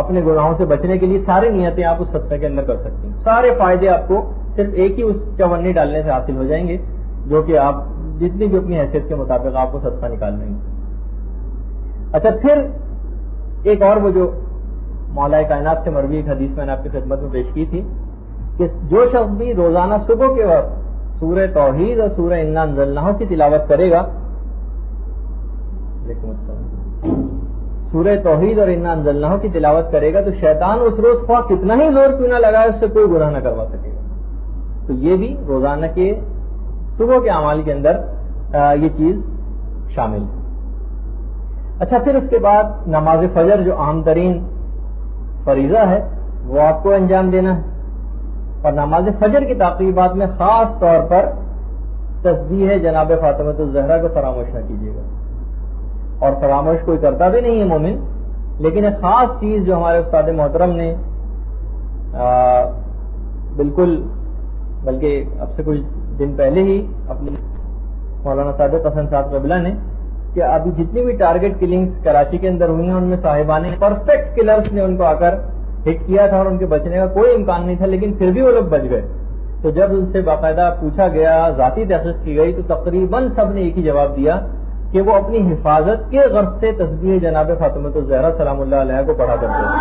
اپنے گناہوں سے بچنے کے لیے، ساری نیتیں آپ اس صدقے کے اندر کر سکتی ہیں. سارے فائدے آپ کو صرف ایک ہی اس چونی ڈالنے سے حاصل ہو جائیں گے، جو کہ آپ جتنی بھی اپنی حیثیت کے مطابق آپ کو صدقہ نکال لیں گے. اچھا پھر ایک اور وہ جو مولا کائنات سے مروی ایک حدیث میں نے آپ کی خدمت میں پیش کی تھی کہ جو شخص بھی روزانہ صبح کے وقت سورہ توحید اور سورہ انا انزلناہ کی تلاوت کرے گا، وعلیکم السلام، سورہ توحید اور انا انزلناہ کی تلاوت کرے گا تو شیطان اس روز خواہ کتنا ہی زور کیوں نہ لگائے اس سے کوئی گناہ نہ کروا سکے گا. تو یہ بھی روزانہ کے صبح کے اعمال کے اندر یہ چیز شامل ہے. اچھا پھر اس کے بعد نماز فجر جو اہم ترین فریضہ ہے وہ آپ کو انجام دینا ہے، اور نماز فجر کی تعقیبات میں خاص طور پر تسبیح جناب فاطمۃ الزہرا کو فراموش نہ کیجیے گا. اور فراموش کوئی کرتا بھی نہیں ہے مومن، لیکن ایک خاص چیز جو ہمارے استاد محترم نے بالکل بلکہ اب سے کچھ دن پہلے ہی اپنی مولانا صادق حسن صاحب قبلہ نے کہ ابھی جتنی بھی ٹارگٹ کلنگز کراچی کے اندر ہوئی ہیں ان میں صاحبان پرفیکٹ کلرز نے ان کو آ کر ہٹ کیا تھا اور ان کے بچنے کا کوئی امکان نہیں تھا، لیکن پھر بھی وہ لوگ بچ گئے. تو جب ان سے باقاعدہ پوچھا گیا، ذاتی تحقیق کی گئی، تو تقریباً سب نے ایک ہی جواب دیا کہ وہ اپنی حفاظت کے غرض سے تسبیح جناب فاطمۃ الزہرا سلام اللہ علیہ کو پڑھا کرتے ہیں.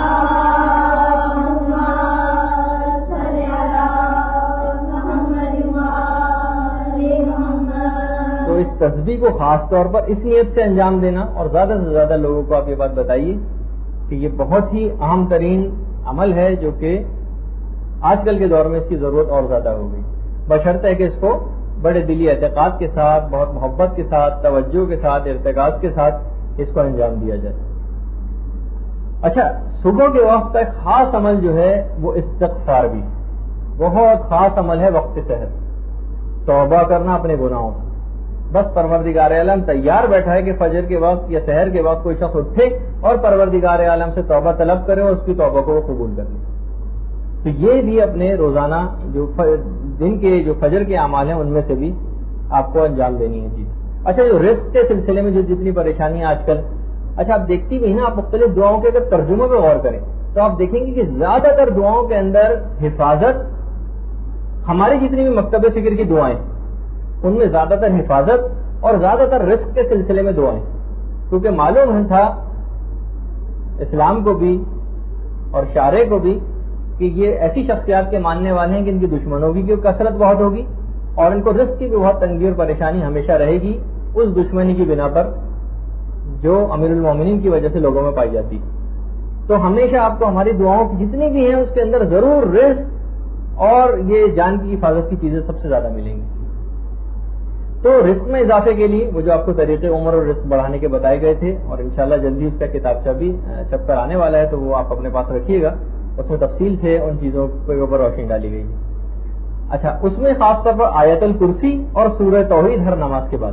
تو اس تسبیح کو خاص طور پر اس نیت سے انجام دینا، اور زیادہ سے زیادہ لوگوں کو آپ یہ بات بتائیے کہ یہ بہت ہی اہم ترین عمل ہے جو کہ آج کل کے دور میں اس کی ضرورت اور زیادہ ہو گئی، بشرط ہے کہ اس کو بڑے دلی اعتقاد کے ساتھ، بہت محبت کے ساتھ، توجہ کے ساتھ، ارتکاز کے ساتھ اس کو انجام دیا جائے. اچھا صبح کے وقت ایک خاص عمل جو ہے وہ استغفار بھی بہت خاص عمل ہے. وقت سحر توبہ کرنا اپنے گناہوں سے. بس پروردگار عالم تیار بیٹھا ہے کہ فجر کے وقت یا سحر کے وقت کوئی شخص اٹھے اور پروردگار عالم سے توبہ طلب کرے اور اس کی توبہ کو وہ قبول کر لے. تو یہ بھی اپنے روزانہ جو دن کے جو فجر کے اعمال ہیں ان میں سے بھی آپ کو انجام دینی ہے چیز. اچھا جو رزق کے سلسلے میں جو جتنی پریشانیاں آج کل، اچھا آپ دیکھتی بھی نا، آپ مختلف دعاؤں کے اگر ترجمے پہ غور کریں تو آپ دیکھیں گے کہ زیادہ تر دعاؤں کے اندر حفاظت، ہماری جتنی بھی مکتب فکر کی دعائیں ان میں زیادہ تر حفاظت اور زیادہ تر رزق کے سلسلے میں دعائیں، کیونکہ معلوم تھا اسلام کو بھی اور شارع کو بھی کہ یہ ایسی شخصیات کے ماننے والے ہیں کہ ان کی دشمنوں کی کثرت بہت ہوگی اور ان کو رزق کی بھی بہت تنگی اور پریشانی ہمیشہ رہے گی اس دشمنی کی بنا پر جو امیر المومنین کی وجہ سے لوگوں میں پائی جاتی. تو ہمیشہ آپ کو ہماری دعاؤں کی جتنی بھی ہیں اس کے اندر ضرور رزق اور یہ جان کی حفاظت کی چیزیں سب سے زیادہ ملیں گی. تو رزق میں اضافے کے لیے وہ جو آپ کو طریقے عمر اور رزق بڑھانے کے بتائے گئے تھے، اور انشاءاللہ جلدی اس کا کتابچہ بھی چھپ کر آنے والا ہے تو وہ آپ اپنے پاس رکھیے گا، اس میں تفصیل سے ان چیزوں کے اوپر روشنی ڈالی گئی ہے. اچھا اس میں خاص طور پر آیت الکرسی اور سورہ توحید ہر نماز کے بعد،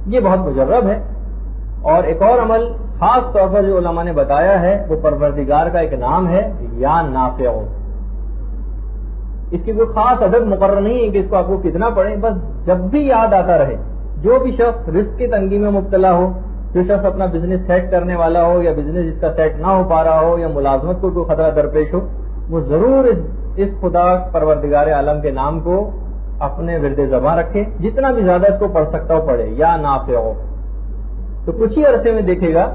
یہ بہت مجرب ہے. اور ایک اور عمل خاص طور پر جو علماء نے بتایا ہے وہ پروردگار کا ایک نام ہے یا نافع. اس کی کوئی خاص عدد مقرر نہیں ہے کہ اس کو آپ کو کتنا پڑھیں، بس جب بھی یاد آتا رہے. جو بھی شخص رزق کی تنگی میں مبتلا ہو جو شخص اپنا بزنس سیٹ کرنے والا ہو یا بزنس جس کا سیٹ نہ ہو پا رہا ہو یا ملازمت کو کوئی خطرہ درپیش ہو، وہ ضرور اس خدا پروردگار عالم کے نام کو اپنے ورد زبان رکھے، جتنا بھی زیادہ اس کو پڑھ سکتا ہو پڑھے، یا نافع ہو تو کچھ ہی عرصے میں دیکھے گا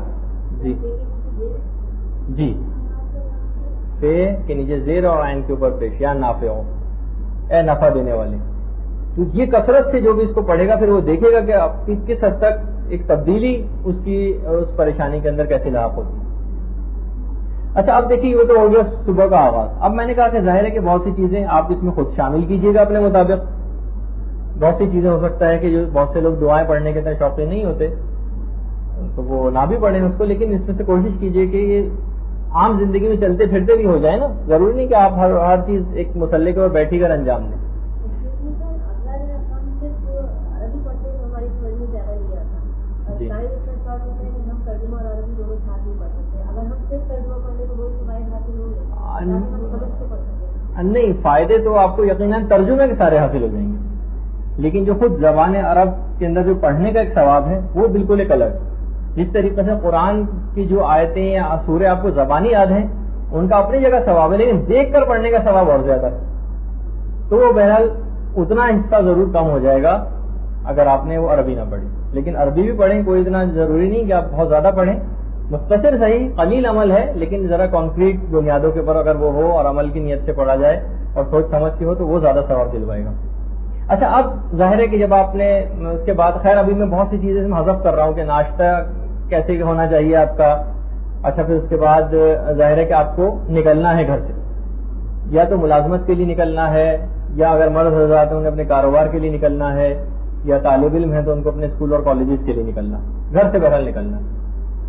جی فے کے نیچے زیر اور عین کے اوپر پیش، یا نافع ہو، اے نفع دینے والے. تو یہ کثرت سے جو بھی اس کو پڑھے گا پھر وہ دیکھے گا کہ کس حد تک ایک تبدیلی اس پریشانی کے اندر کیسے لاحق ہوتی ہے. اچھا اب دیکھیے وہ تو ہو گیا صبح کا آغاز. اب میں نے کہا کہ ظاہر ہے کہ بہت سی چیزیں آپ اس میں خود شامل کیجئے گا اپنے مطابق. بہت سی چیزیں ہو سکتا ہے کہ جو بہت سے لوگ دعائیں پڑھنے کے اتنے شوقین نہیں ہوتے تو وہ نہ بھی پڑھیں اس کو، لیکن اس میں سے کوشش کیجئے کہ یہ عام زندگی میں چلتے پھرتے بھی ہو جائے نا. ضروری نہیں کہ آپ ہر چیز ایک مسلح کے اوپر بیٹھی کر انجام دیں. جی نہیں، فائدے تو آپ کو یقیناً ترجمے کے سارے حاصل ہو جائیں گے، لیکن جو خود زبان عرب کے اندر جو پڑھنے کا ایک ثواب ہے وہ بالکل ایک الگ. جس طریقے سے قرآن کی جو آیتیں یا سورے آپ کو زبانی یاد ہیں ان کا اپنی جگہ ثواب ہے، لیکن دیکھ کر پڑھنے کا ثواب اور زیادہ ہے. تو وہ بہرحال اتنا حصہ ضرور کم ہو جائے گا اگر آپ نے وہ عربی نہ پڑھی. لیکن عربی بھی پڑھیں، کوئی اتنا ضروری نہیں کہ آپ بہت زیادہ پڑھیں، مختصر صحیح قلیل عمل ہے لیکن ذرا کانکریٹ بنیادوں کے اوپر اگر وہ ہو اور عمل کی نیت سے پڑھا جائے اور سوچ سمجھ کے ہو تو وہ زیادہ ثواب دلوائے گا. اچھا اب ظاہر ہے کہ جب آپ نے اس کے بعد، خیر ابھی میں بہت سی چیزیں حذف کر رہا ہوں کہ ناشتہ کیسے ہونا چاہیے آپ کا. اچھا پھر اس کے بعد ظاہر ہے کہ آپ کو نکلنا ہے گھر سے، یا تو ملازمت کے لیے نکلنا ہے، یا اگر مرد حضرات ہیں انہیں اپنے کاروبار کے لیے نکلنا ہے، یا طالب علم ہے تو ان کو اپنے اسکول اور کالجز کے لیے نکلنا، گھر سے بہرحال نکلنا.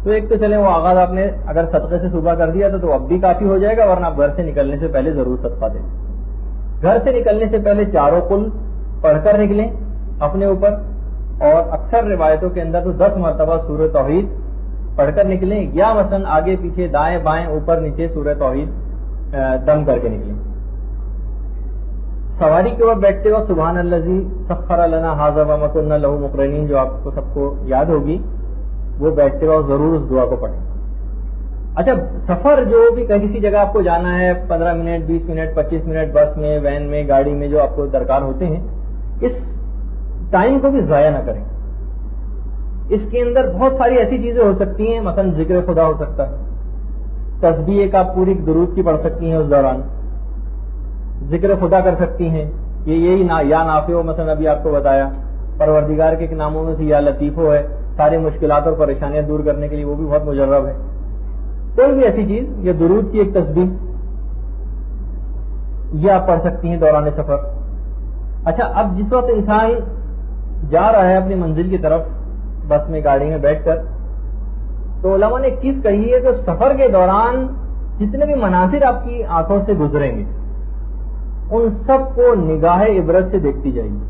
تو ایک تو چلیں وہ آغاز آپ نے اگر صدقے سے صبح کر دیا تو اب بھی کافی ہو جائے گا، ورنہ آپ گھر سے نکلنے سے پہلے ضرور صدقہ دیں. گھر سے نکلنے سے پہلے چاروں قل پڑھ کر نکلیں اپنے اوپر، اور اکثر روایتوں کے اندر تو 10 مرتبہ سورہ توحید پڑھ کر نکلیں، یا مثلا آگے پیچھے دائیں بائیں اوپر نیچے سورہ توحید دم کر کے نکلیں. سواری کے اوپر بیٹھتے وقت سبحان الذی سخر لنا ھذا وما كنا له مقرنین جو آپ کو سب کو یاد ہوگی، وہ بیٹھتے وقت ضرور اس دعا کو پڑھیں. اچھا سفر جو بھی کسی جگہ آپ کو جانا ہے، 15 منٹ 20 منٹ 25 منٹ بس میں، وین میں، گاڑی میں جو آپ کو درکار ہوتے ہیں، اس ٹائم کو بھی ضائع نہ کریں. اس کے اندر بہت ساری ایسی چیزیں ہو سکتی ہیں، مثلا ذکر خدا ہو سکتا ہے، تسبیح ایک آپ پوری درود کی پڑھ سکتی ہیں، اس دوران ذکر خدا کر سکتی ہیں. یہی یا نافع مثلا ابھی آپ کو بتایا، پروردگار کے ناموں میں سے یا لطیف ہے، ساری مشکلات اور پریشانیاں دور کرنے کے لیے وہ بھی بہت مجرب ہے. کوئی بھی ایسی چیز، یا درود کی ایک تسبیح یہ آپ پڑھ سکتی ہیں دوران سفر. اچھا اب جس وقت انسان جا رہا ہے اپنی منزل کی طرف بس میں گاڑی میں بیٹھ کر، تو علماء نے ایک چیز کہی ہے کہ سفر کے دوران جتنے بھی مناظر آپ کی آنکھوں سے گزریں گے ان سب کو نگاہ عبرت سے دیکھتی جائے گی.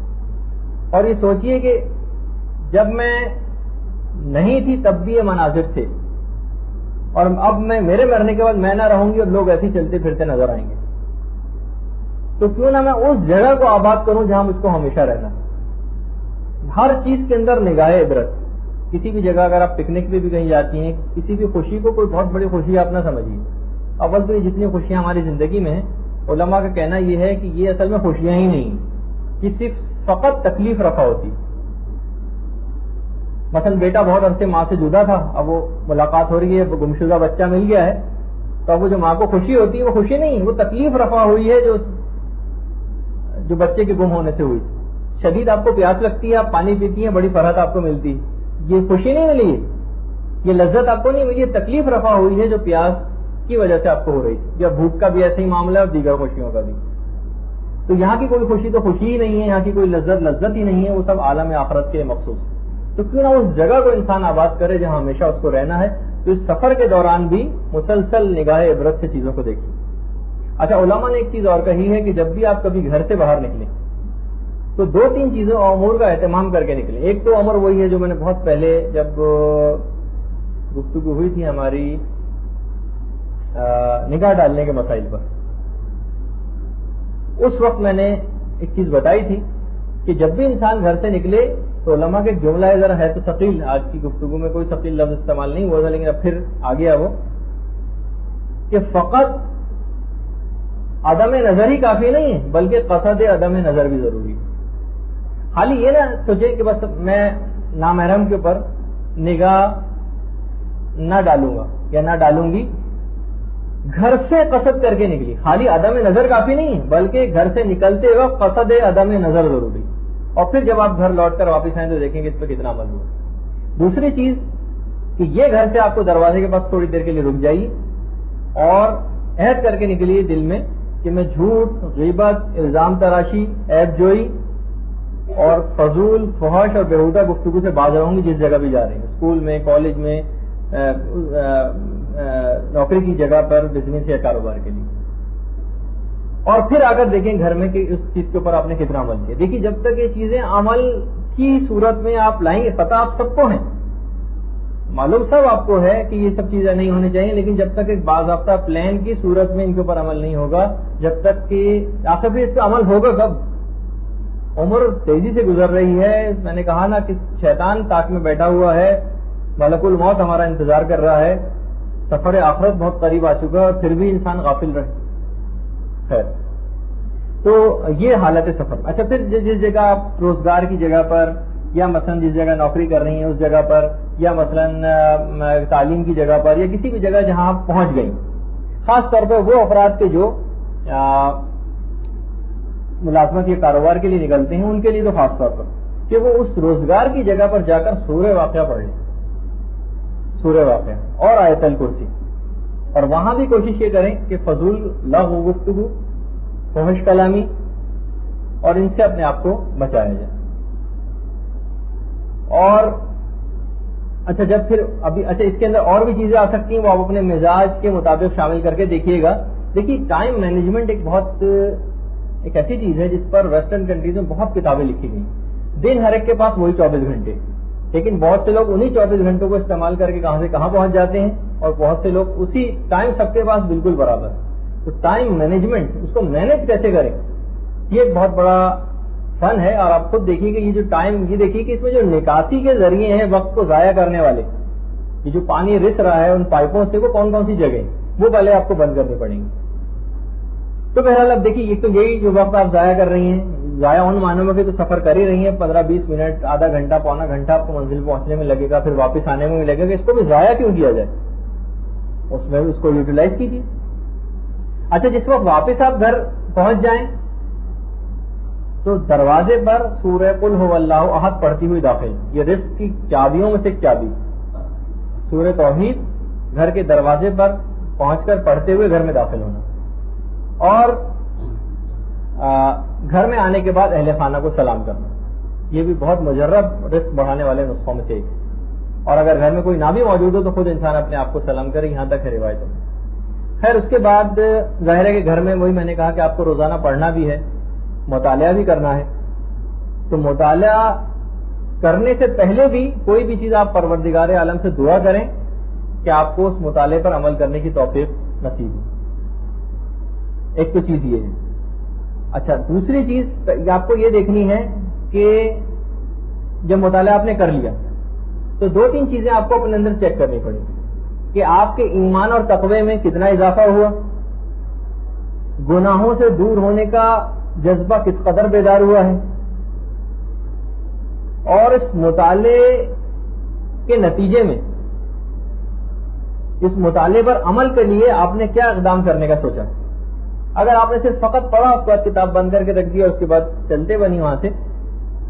اور یہ سوچئے کہ جب میں نہیں تھی تب بھی یہ مناظر تھے، اور اب میرے مرنے کے بعد میں نہ رہوں گی اور لوگ ایسے چلتے پھرتے نظر آئیں گے، تو کیوں نہ میں اس جگہ کو آباد کروں جہاں مجھ کو ہمیشہ رہنا. ہر چیز کے اندر نگاہ عبرت. کسی بھی جگہ اگر آپ پکنک پہ بھی کہیں جاتی ہیں، کسی بھی خوشی کو کوئی بہت بڑی خوشی آپ نہ سمجھیے. اول تو یہ جتنی خوشیاں ہماری زندگی میں ہیں، علماء کا کہنا یہ ہے کہ یہ اصل میں خوشیاں ہی نہیں، کہ صرف فقط تکلیف رفع ہوتی. مثلا بیٹا بہت عرصے ماں سے جدا تھا، اب وہ ملاقات ہو رہی ہے، گمشدہ بچہ مل گیا ہے، تو اب وہ جو ماں کو خوشی ہوتی ہے وہ خوشی نہیں، وہ تکلیف رفع ہوئی ہے جو بچے کے گم ہونے سے ہوئی. شدید آپ کو پیاس لگتی ہے، آپ پانی پیتی ہیں، بڑی فرحت آپ کو ملتی، یہ خوشی نہیں ملی، یہ لذت آپ کو نہیں ملی، یہ تکلیف رفع ہوئی ہے جو پیاس کی وجہ سے آپ کو ہو رہی تھی. یا بھوک کا بھی ایسا ہی معاملہ ہے اور دیگر خوشیوں کا بھی. تو یہاں کی کوئی خوشی تو خوشی ہی نہیں ہے، یہاں کی کوئی لذت ہی نہیں ہے، وہ سب عالم آخرت کے مخصوص. تو کیوں نہ اس جگہ کو انسان آباد کرے جہاں ہمیشہ اس کو رہنا ہے. تو اس سفر کے دوران بھی مسلسل نگاہ عبرت سے چیزوں کو دیکھیں. اچھا علماء نے ایک چیز اور کہی ہے کہ جب بھی آپ کبھی گھر سے باہر نکلیں تو 2-3 چیزوں امور کا اہتمام کر کے نکلیں. ایک تو امر وہی ہے جو میں نے بہت پہلے جب گفتگو ہوئی تھی ہماری نگاہ ڈالنے کے مسائل پر، اس وقت میں نے ایک چیز بتائی تھی کہ جب بھی انسان گھر سے نکلے تو علماء کے جملہ ذرا ہے تو ثقیل، آج کی گفتگو میں کوئی ثقیل لفظ استعمال نہیں ہوا تھا لیکن اب پھر آ گیا وہ، کہ فقط عدم نظر ہی کافی نہیں ہے بلکہ قصد عدم نظر بھی ضروری ہے. خالی یہ نہ سوچے کہ بس میں نامحرم کے اوپر نگاہ نہ ڈالوں گا یا نہ ڈالوں گی، گھر سے قصد کر کے نکلی، خالی عدم نظر کافی نہیں ہے بلکہ گھر سے نکلتے وقت قصد عدم نظر ضروری، اور پھر جب آپ گھر لوٹ کر واپس آئیں تو دیکھیں گے اس پہ کتنا عمل ہوا. دوسری چیز کہ یہ گھر سے آپ کو دروازے کے پاس تھوڑی دیر کے لیے رک جائیے اور عہد کر کے نکلیے دل میں کہ میں جھوٹ، غیبت، الزام تراشی، عیب جوئی اور فضول، فحش اور بیہودہ گفتگو سے باز رہوں گی جس جگہ بھی جا رہی ہوں، اسکول میں، کالج میں، نوکری کی جگہ پر، بزنس یا کاروبار کے لیے. اور پھر اگر دیکھیں گھر میں کہ اس چیز کے اوپر آپ نے کتنا عمل کیا. دیکھیے جب تک یہ چیزیں عمل کی صورت میں آپ لائیں گے، پتہ آپ سب کو ہے، معلوم سب آپ کو ہے کہ یہ سب چیزیں نہیں ہونی چاہیے، لیکن جب تک ایک باضابطہ پلان کی صورت میں ان کے اوپر عمل نہیں ہوگا، جب تک کہ آخر بھی اس کا عمل ہوگا کب؟ عمر تیزی سے گزر رہی ہے، میں نے کہا نا کہ شیطان تاک میں بیٹھا ہوا ہے، ملک الموت ہمارا انتظار کر رہا ہے، سفر آخرت بہت قریب آ چکا ہے اور پھر بھی انسان غافل رہے. خیر، تو یہ حالت سفر. اچھا، پھر جس جگہ آپ روزگار کی جگہ پر یا مثلا جس جگہ نوکری کر رہی ہیں اس جگہ پر یا مثلا تعلیم کی جگہ پر یا کسی بھی جگہ جہاں آپ پہنچ گئی، خاص طور پہ وہ افراد کے جو ملازمت یا کاروبار کے لیے نکلتے ہیں ان کے لیے تو خاص طور پر کہ وہ اس روزگار کی جگہ پر جا کر سورہ واقعہ پڑھ لیں، سورہ واقعہ اور آیت الکرسی، اور وہاں بھی کوشش یہ کریں کہ فضول لغو گفتگو، فحش کلامی اور ان سے اپنے آپ کو بچایا جائے. اور اچھا جب پھر اچھا اس کے اندر اور بھی چیزیں آ سکتی ہیں، وہ آپ اپنے مزاج کے مطابق شامل کر کے دیکھیے گا. دیکھیے ٹائم مینجمنٹ ایک ایسی چیز ہے جس پر ویسٹرن کنٹریز میں بہت کتابیں لکھی گئی. دن ہر ایک کے پاس وہی 24 گھنٹے، لیکن بہت سے لوگ انہی 24 گھنٹوں کو استعمال کر کے کہاں سے کہاں پہنچ جاتے ہیں، اور بہت سے لوگ اسی ٹائم سب کے پاس بالکل برابر. تو ٹائم مینجمنٹ، اس کو مینج کیسے کریں، یہ ایک بہت بڑا فن ہے. اور آپ خود دیکھیے کہ یہ جو ٹائم، یہ دیکھیے کہ اس میں جو نکاسی کے ذریعے ہیں وقت کو ضائع کرنے والے، یہ جو پانی رس رہا ہے ان پائپوں سے، وہ کون کون سی جگہ وہ پہلے آپ کو بند کرنی پڑیں گی. تو بہرحال اب دیکھیے ایک تو یہی جو وقت آپ ضائع کر رہی ہیں، ضائع ان معنوں میں کہ تو سفر کر ہی رہی ہیں، 15-20 منٹ، آدھا گھنٹہ، پونا گھنٹہ آپ کو منزل پہنچنے میں لگے گا، پھر واپس آنے میں لگے گا، اس کو بھی ضائع کیوں کیا جائے، اس میں اس کو یوٹیلائز کیجیے. اچھا جس وقت واپس آپ گھر پہنچ جائیں تو دروازے پر سورہ قل هو اللہ احد پڑھتی ہوئی داخل، یہ رزق کی چابیوں میں سے ایک چابی، سورہ توحید گھر کے دروازے پر پہنچ کر پڑھتے ہوئے گھر میں داخل ہونا، اور گھر میں آنے کے بعد اہل خانہ کو سلام کرنا، یہ بھی بہت مجرب رزق بڑھانے والے نسخوں میں سے ایک ہے. اور اگر گھر میں کوئی نہ بھی موجود ہو تو خود انسان اپنے آپ کو سلام کرے، یہاں تک ہے روایتوں میں. خیر اس کے بعد ظاہر ہے کہ گھر میں وہی میں نے کہا کہ آپ کو روزانہ پڑھنا بھی ہے، مطالعہ بھی کرنا ہے. تو مطالعہ کرنے سے پہلے بھی کوئی بھی چیز آپ پروردگار عالم سے دعا کریں کہ آپ کو اس مطالعے پر عمل کرنے کی توفیق نصیب ہو. ایک تو چیز یہ ہے. اچھا دوسری چیز آپ کو یہ دیکھنی ہے کہ جب مطالعہ آپ نے کر لیا تو 2-3 چیزیں آپ کو اپنے اندر چیک کرنی پڑیں گی کہ آپ کے ایمان اور تقوی میں کتنا اضافہ ہوا، گناہوں سے دور ہونے کا جذبہ کس قدر بیدار ہوا ہے، اور اس مطالعے کے نتیجے میں اس مطالعے پر عمل کے لیے آپ نے کیا اقدام کرنے کا سوچا. اگر آپ نے صرف فقط پڑھا، اس کے بعد کتاب بند کر کے رکھ دیا، اس کے بعد چلتے بنی وہاں سے،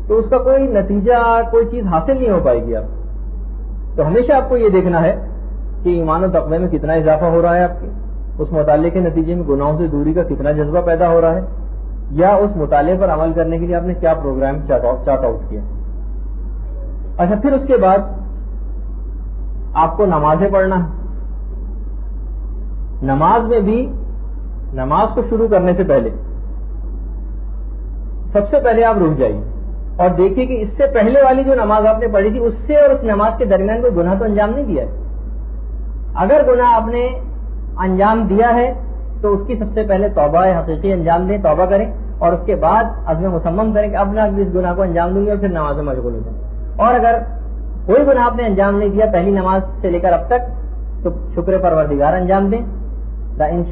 تو اس کا کوئی نتیجہ، کوئی چیز حاصل نہیں ہو پائے گی. آپ تو ہمیشہ آپ کو یہ دیکھنا ہے کہ ایمان و تقوی میں کتنا اضافہ ہو رہا ہے، آپ کے اس مطالعے کے نتیجے میں گناہوں سے دوری کا کتنا جذبہ پیدا ہو رہا ہے، یا اس مطالعے پر عمل کرنے کے لیے آپ نے کیا پروگرام چارٹ آؤٹ کیا. اچھا پھر اس کے بعد آپ کو نمازیں پڑھنا ہے. نماز میں بھی نماز کو شروع کرنے سے پہلے سب سے پہلے آپ رک جائیے اور دیکھیے کہ اس سے پہلے والی جو نماز آپ نے پڑھی تھی، اس سے اور اس نماز کے درمیان کوئی گناہ تو انجام نہیں دیا ہے. اگر گناہ آپ نے انجام دیا ہے تو اس کی سب سے پہلے توبہ حقیقی انجام دیں، توبہ کریں. اور اس کے بعد عزم مصمم کریں کہ اب نہ اس گناہ کو انجام دوں گی اور پھر نماز میں مشغول ہو جائیں. اور اگر کوئی گناہ آپ نے انجام نہیں دیا پہلی نماز سے لے کر اب تک تو شکر پروردگار انجام دیں. ان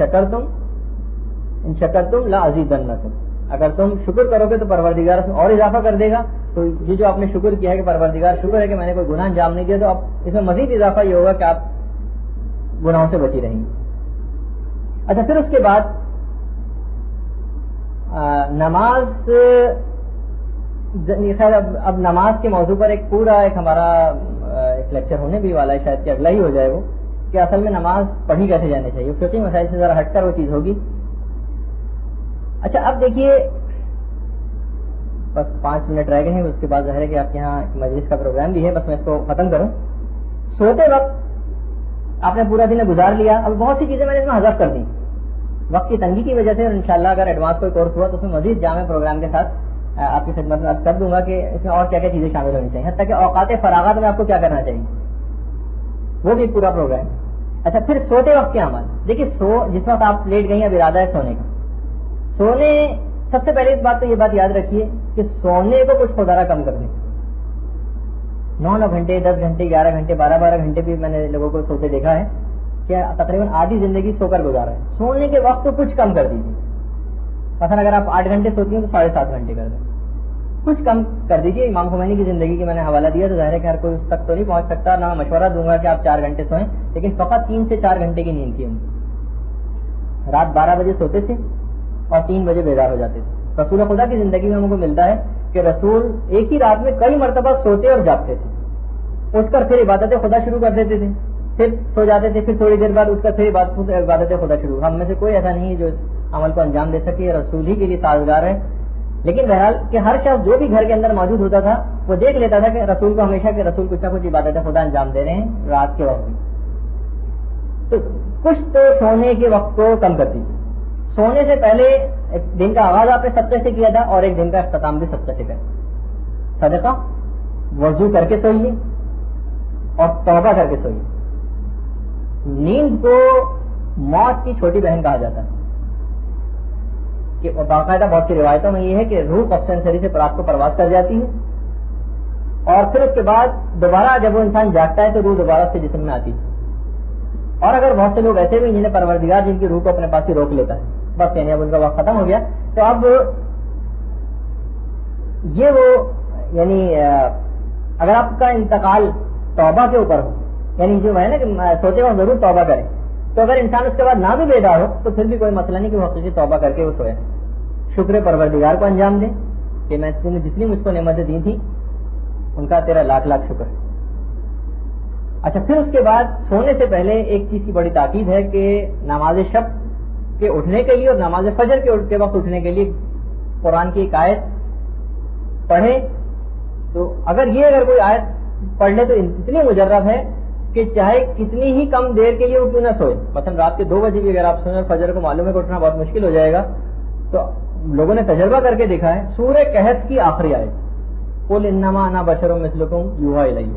شکرتم لا ازیدنکم، اگر تم شکر کرو گے تو پروردگار اس میں اور اضافہ کر دے گا. تو یہ جو آپ نے شکر کیا ہے کہ پروردگار شکر ہے کہ میں نے کوئی گناہ انجام نہیں دیا، تو اب اس میں مزید اضافہ یہ ہوگا کہ آپ گناہوں سے بچی رہیں گے. اچھا پھر اس کے بعد نماز، خیر اب نماز کے موضوع پر ایک پورا ہمارا ایک لیکچر ہونے بھی والا ہے، شاید کہ اگلا ہی ہو جائے وہ، کہ اصل میں نماز پڑھی کیسے جانی چاہیے. فقہی مسائل سے ذرا ہٹ کر وہ چیز ہوگی. اچھا اب دیکھیے بس 5 منٹ رہ گئے ہیں، اس کے بعد ظاہر ہے کہ آپ کے یہاں مجلس کا پروگرام بھی ہے، بس میں اس کو ختم کروں. سوتے وقت آپ نے پورا دن گزار لیا، اب بہت سی چیزیں میں نے اس میں حذف کر دی وقت کی تنگی کی وجہ سے، اور انشاءاللہ اگر ایڈوانس کوئی کورس ہوا تو اس میں مزید جامع پروگرام کے ساتھ آپ کی خدمت میں عرض کر دوں گا کہ اس میں اور کیا کیا چیزیں شامل ہونی چاہیے، حتیٰ کہ اوقات فراغت میں آپ کو کیا کرنا چاہیے وہ بھی پورا پروگرام. اچھا پھر سوتے وقت کے عمل. دیکھیے جس وقت آپ لیٹ گئی اب ارادہ ہے سونے کا، سونے سب سے پہلے اس بات تو یہ بات یاد رکھیے کہ سونے کو کچھ خودارہ کم کرنے، 9 گھنٹے 10 گھنٹے 11 گھنٹے 12 گھنٹے بھی میں نے لوگوں کو سوتے دیکھا ہے کہ تقریباً آدھی زندگی سو کر گزارا ہے. سونے کے وقت تو کچھ کم کر دیجیے. مثلا اگر آپ 8 گھنٹے سوتی ہیں تو 7.5 گھنٹے کر دیں، کچھ کم کر دیجیے. امام خمینی کی زندگی کی میں نے حوالہ دیا تو ظاہر ہے کہ ہر کوئی اس تک تو نہیں پہنچ سکتا، نہ مشورہ دوں گا کہ آپ 4 گھنٹے سوئیں، لیکن فقط 3 سے 4 گھنٹے کی نیند کی. رات 12 بجے سوتے تھے اور 3 بجے بیدار ہو جاتے تھے. رسول خدا کی زندگی میں ہم کو ملتا ہے کہ رسول ایک ہی رات میں کئی مرتبہ سوتے اور جاگتے تھے. اٹھ کر پھر عبادت خدا شروع کر دیتے تھے، پھر سو جاتے تھے، پھر تھوڑی دیر بعد اٹھ کر پھر عبادت خدا شروع. ہم میں سے کوئی ایسا نہیں ہے جو اس عمل کو انجام دے سکے، رسول ہی کے لیے سازگار ہے. لیکن بہرحال کہ ہر شخص جو بھی گھر کے اندر موجود ہوتا تھا وہ دیکھ لیتا تھا کہ رسول کو ہمیشہ کہ رسول کچھ نہ کچھ عبادت خدا انجام دے رہے ہیں رات کے وقت میں. تو کچھ تو سونے کے وقت کو کم کر دیجیے. سونے سے پہلے ایک دن کا آغاز آپ نے صدقے سے کیا تھا اور ایک دن کا اختتام بھی صدقے سے کریں. صدقہ وضو کر کے سوئیے اور توبہ کر کے سوئیے. نیند کو موت کی چھوٹی بہن کہا جاتا ہے کہ باقاعدہ بہت سی روایتوں میں یہ ہے کہ روح قبض سنسری سے رات کو پرواز کر جاتی ہے اور پھر اس کے بعد دوبارہ جب وہ انسان جاگتا ہے تو روح دوبارہ اس کے جسم میں آتی ہے. اور اگر بہت سے لوگ ایسے بھی جنہیں پروردگار جن کی روح کو اپنے پاس ہی روک لیتا ہے، بس یعنی اب ان کا وقت ختم ہو گیا، تو اب یہ وہ یعنی اگر آپ کا انتقال توبہ کے اوپر ہو، یعنی جو ہے نا کہ سوچے وقت ضرور توبہ کریں، تو اگر انسان اس کے بعد نہ بھی بیدار ہو تو پھر بھی کوئی مسئلہ نہیں کہ وہ حقیقی توبہ کر کے وہ سوئے. شکر پروردگار کو انجام دیں کہ میں نے جتنی مجھ کو نعمتیں دی تھیں ان کا تیرا لاکھ لاکھ شکر. اچھا پھر اس کے بعد سونے سے پہلے ایک چیز کی بڑی تاکید ہے کہ نماز شب کے اٹھنے کے لیے اور نماز فجر کے وقت اٹھنے کے لیے قرآن کی ایک آیت پڑھے. تو اگر کوئی آیت پڑھ لے تو اتنی مجرب ہے کہ چاہے کتنی ہی کم دیر کے لیے وہ کیوں نہ سوئے. مثلا رات کے 2 بجے بھی اگر آپ سوئیں اور فجر کو معلوم ہے کہ اٹھنا بہت مشکل ہو جائے گا، تو لوگوں نے تجربہ کر کے دیکھا ہے سورہ کہف کی آخری آیت قل انما انا بشر مثلکم یوحی الی،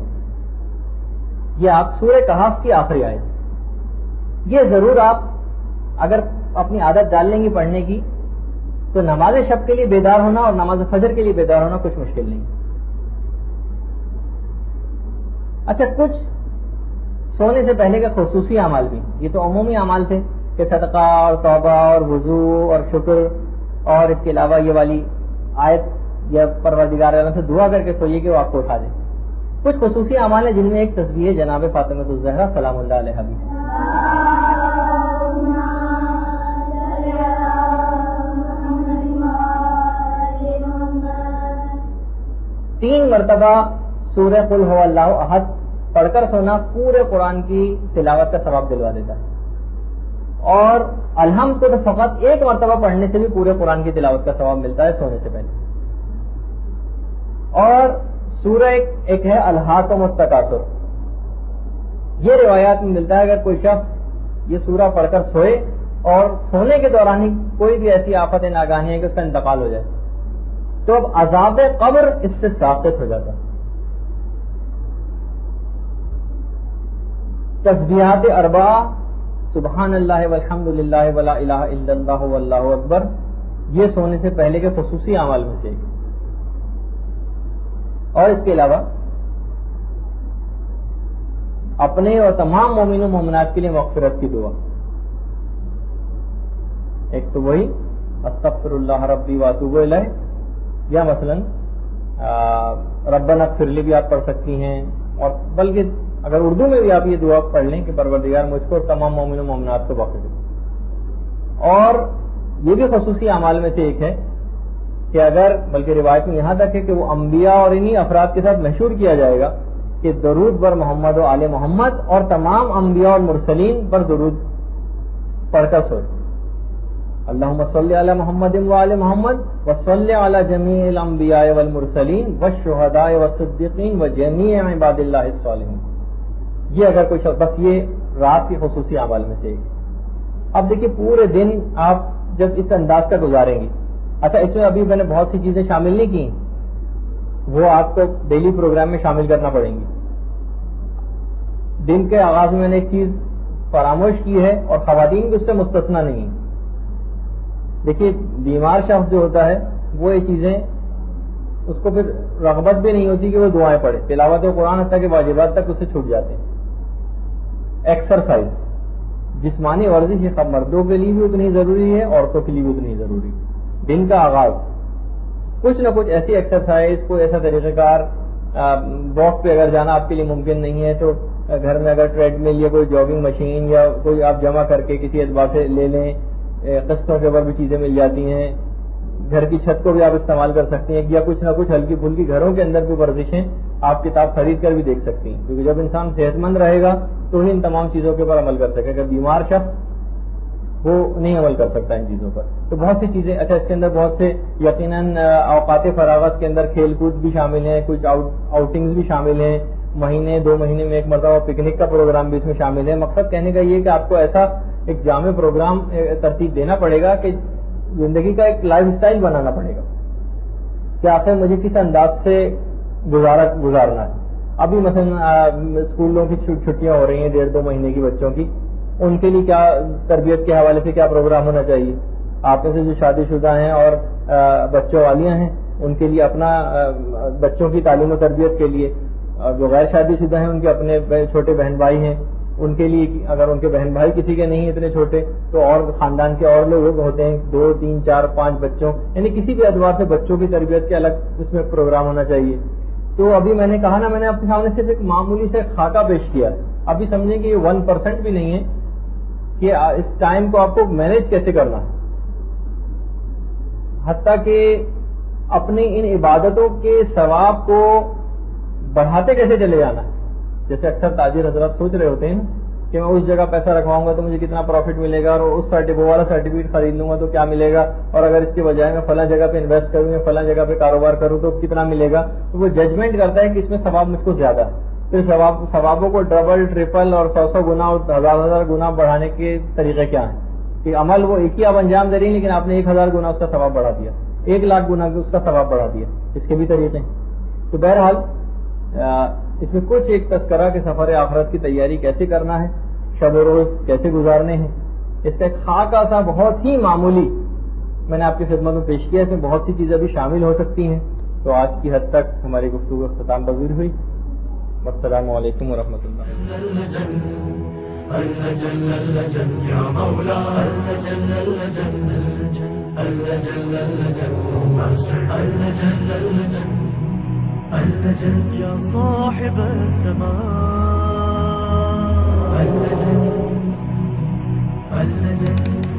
یہ آپ سورہ کہف کی آخری آیت، یہ ضرور آپ اگر اپنی عادت ڈال لیں گی پڑھنے کی تو نماز شب کے لیے بیدار ہونا اور نماز فجر کے لیے بیدار ہونا کچھ مشکل نہیں. اچھا کچھ سونے سے پہلے کا خصوصی اعمال بھی، یہ تو عمومی اعمال تھے کہ صدقہ اور توبہ اور وضو اور شکر، اور اس کے علاوہ یہ والی آیت یا پروردگار عالم سے دعا کر کے سوئیے کہ وہ آپ کو اٹھا دے. کچھ خصوصی اعمال ہیں جن میں ایک تصویر جناب فاطمہ الزہرا سلام اللہ علیہا بھی. 3 مرتبہ سورہ قل هو اللہ احد پڑھ کر سونا پورے قرآن کی تلاوت کا ثواب دلوا دیتا ہے، اور الحمد کو تو فقط 1 مرتبہ پڑھنے سے بھی پورے قرآن کی تلاوت کا ثواب ملتا ہے سونے سے پہلے. اور سورہ ایک ہے الہاکم التکاثر، یہ روایات میں ملتا ہے اگر کوئی شخص یہ سورہ پڑھ کر سوئے اور سونے کے دوران ہی کوئی بھی ایسی آفت ناگہانی ہے کہ اس کا انتقال ہو جائے تو اب عذاب قبر اس سے ساقط ہو جاتا ہے. تسبیحات 4 سبحان اللہ والحمد للہ ولا الہ الا اللہ واللہ اکبر یہ سونے سے پہلے کے خصوصی اعمال میں سے ایک ہے۔ اور اس کے علاوہ اپنے اور تمام مومن و مومنات کے لیے مغفرت کی دعا، ایک تو وہی استغفر اللہ ربی واتوب الیہ، یا مثلا ربنا اغفر لی بھی آپ پڑھ سکتی ہیں، اور بلکہ اگر اردو میں بھی آپ یہ دعا پڑھ لیں کہ پروردگار مجھ کو اور تمام مومن و مومنات کو بخش دے۔ اور یہ بھی خصوصی اعمال میں سے ایک ہے کہ اگر، بلکہ روایت میں یہاں تک ہے کہ وہ انبیاء اور انہی افراد کے ساتھ مشہور کیا جائے گا کہ درود بر محمد و آل محمد، اور تمام انبیاء اور مرسلین پر درود پڑھ کر سوئے۔ اللہم صلی علی محمد و آل محمد وصلی علی جمیع الانبیاء والمرسلین والشہداء والصدیقین وجمیع عباد اللہ الصالحین۔ یہ اگر کوئی شخص، بس یہ رات کے خصوصی اعمال میں سے ایک ہے۔ اب دیکھیے پورے دن آپ جب اس انداز کا گزاریں گے، اچھا اس میں ابھی میں نے بہت سی چیزیں شامل نہیں کی، وہ آپ کو ڈیلی پروگرام میں شامل کرنا پڑیں گی۔ دن کے آغاز میں نے ایک چیز فراموش کی ہے، اور خواتین بھی اس سے مستثنا نہیں ہیں۔ دیکھیے بیمار شخص جو ہوتا ہے وہ یہ چیزیں، اس کو پھر رغبت بھی نہیں ہوتی کہ وہ دعائیں پڑھے، تلاوت قرآن حتیٰ کہ واجبات تک اس سے چھوٹ جاتے ہیں۔ ایکسرسائز، جسمانی ورزش یہ مردوں کے لیے بھی اتنی ضروری ہے، عورتوں کے لیے بھی اتنی ضروری ہے۔ دن کا آغاز کچھ نہ کچھ ایسی ایکسرسائز، کوئی ایسا طریقہ کار، واک پہ اگر جانا آپ کے لیے ممکن نہیں ہے تو گھر میں اگر ٹریڈ مل یا کوئی جاگنگ مشین یا کوئی آپ جمع کر کے کسی اعتبار سے لے لیں، قسطوں کے اوپر بھی چیزیں مل جاتی ہیں، گھر کی چھت کو بھی آپ استعمال کر سکتی ہیں، یا کچھ نہ کچھ ہلکی پھلکی گھروں کے اندر بھی ورزشیں آپ کتاب خرید کر بھی دیکھ سکتی ہیں، کیونکہ جب انسان صحت مند رہے گا تو ہی ان تمام چیزوں کے اوپر عمل کر سکے گا۔ بیمار شخص وہ نہیں عمل کر سکتا ان چیزوں پر۔ تو بہت سی چیزیں، اچھا اس کے اندر بہت سے یقیناً اوقات فراغت کے اندر کھیل کود بھی شامل ہیں، کچھ آؤٹنگز بھی شامل ہیں، مہینے 2 مہینے میں ایک مرتبہ پکنک کا پروگرام بھی اس میں شامل ہے۔ مقصد کہنے کا یہ کہ آپ کو ایسا ایک جامع پروگرام ترتیب دینا پڑے گا کہ زندگی کا ایک لائف سٹائل بنانا پڑے گا کہ آخر مجھے کس انداز سے گزارنا ہے۔ ابھی مثلا اسکولوں کی چھٹیاں ہو رہی ہیں 1.5-2 مہینے کی بچوں کی، ان کے لیے کیا تربیت کے حوالے سے کیا پروگرام ہونا چاہیے۔ آپ میں سے جو شادی شدہ ہیں اور بچوں والیاں ہیں ان کے لیے اپنا بچوں کی تعلیم و تربیت کے لیے، جو غیر شادی شدہ ہیں ان کے اپنے چھوٹے بہن بھائی ہیں ان کے لیے، اگر ان کے بہن بھائی کسی کے نہیں اتنے چھوٹے تو اور خاندان کے اور لوگ ہوتے ہیں 2 3 4 5 بچوں، یعنی کسی بھی اعتبار سے بچوں کی تربیت کے الگ اس میں پروگرام ہونا چاہیے۔ تو ابھی میں نے کہا نا، میں نے آپ کے سامنے صرف ایک معمولی سے خاکہ پیش کیا، ابھی سمجھیں کہ یہ 1% بھی نہیں ہے کہ اس ٹائم کو آپ کو مینج کیسے کرنا ہے، حتیٰ کہ اپنی ان عبادتوں کے ثواب کو بڑھاتے کیسے چلے جانا ہے۔ جیسے اکثر تاجر حضرات سوچ رہے ہوتے ہیں کہ میں اس جگہ پیسہ رکھواؤں گا تو مجھے کتنا پروفٹ ملے گا، اور اس وہ والا سرٹیفکیٹ خرید لوں گا تو کیا ملے گا، اور اگر اس کے بجائے میں فلاں جگہ پہ انویسٹ کروں یا فلاں جگہ پہ کاروبار کروں تو کتنا ملے گا۔ تو وہ ججمنٹ کرتا ہے کہ اس میں ثواب مجھ کو زیادہ ہے، پھر ثوابوں کو ڈبل ٹرپل اور 100 گنا اور 1000 گنا بڑھانے کے طریقے کیا ہیں کہ عمل وہ ایک ہی آپ انجام دے رہی ہیں لیکن آپ نے 1000 گنا اس کا ثواب بڑھا دیا، 1 لاکھ گنا اس کا ثواب بڑھا دیا، اس کے بھی طریقے ہیں۔ تو بہرحال اس میں کچھ ایک تذکرہ کہ سفر آخرت کی تیاری کیسے کرنا ہے، شب و روز کیسے گزارنے ہیں، اس کا ایک خاکہ سا بہت ہی معمولی میں نے آپ کی خدمت میں پیش کیا۔ اس میں بہت سی چیزیں بھی شامل ہو سکتی ہیں۔ تو آج کی حد تک ہماری گفتگو اختتام پذیر ہوئی۔ السلام علیکم ورحمۃ
اللجن يا صاحب السماء اللجن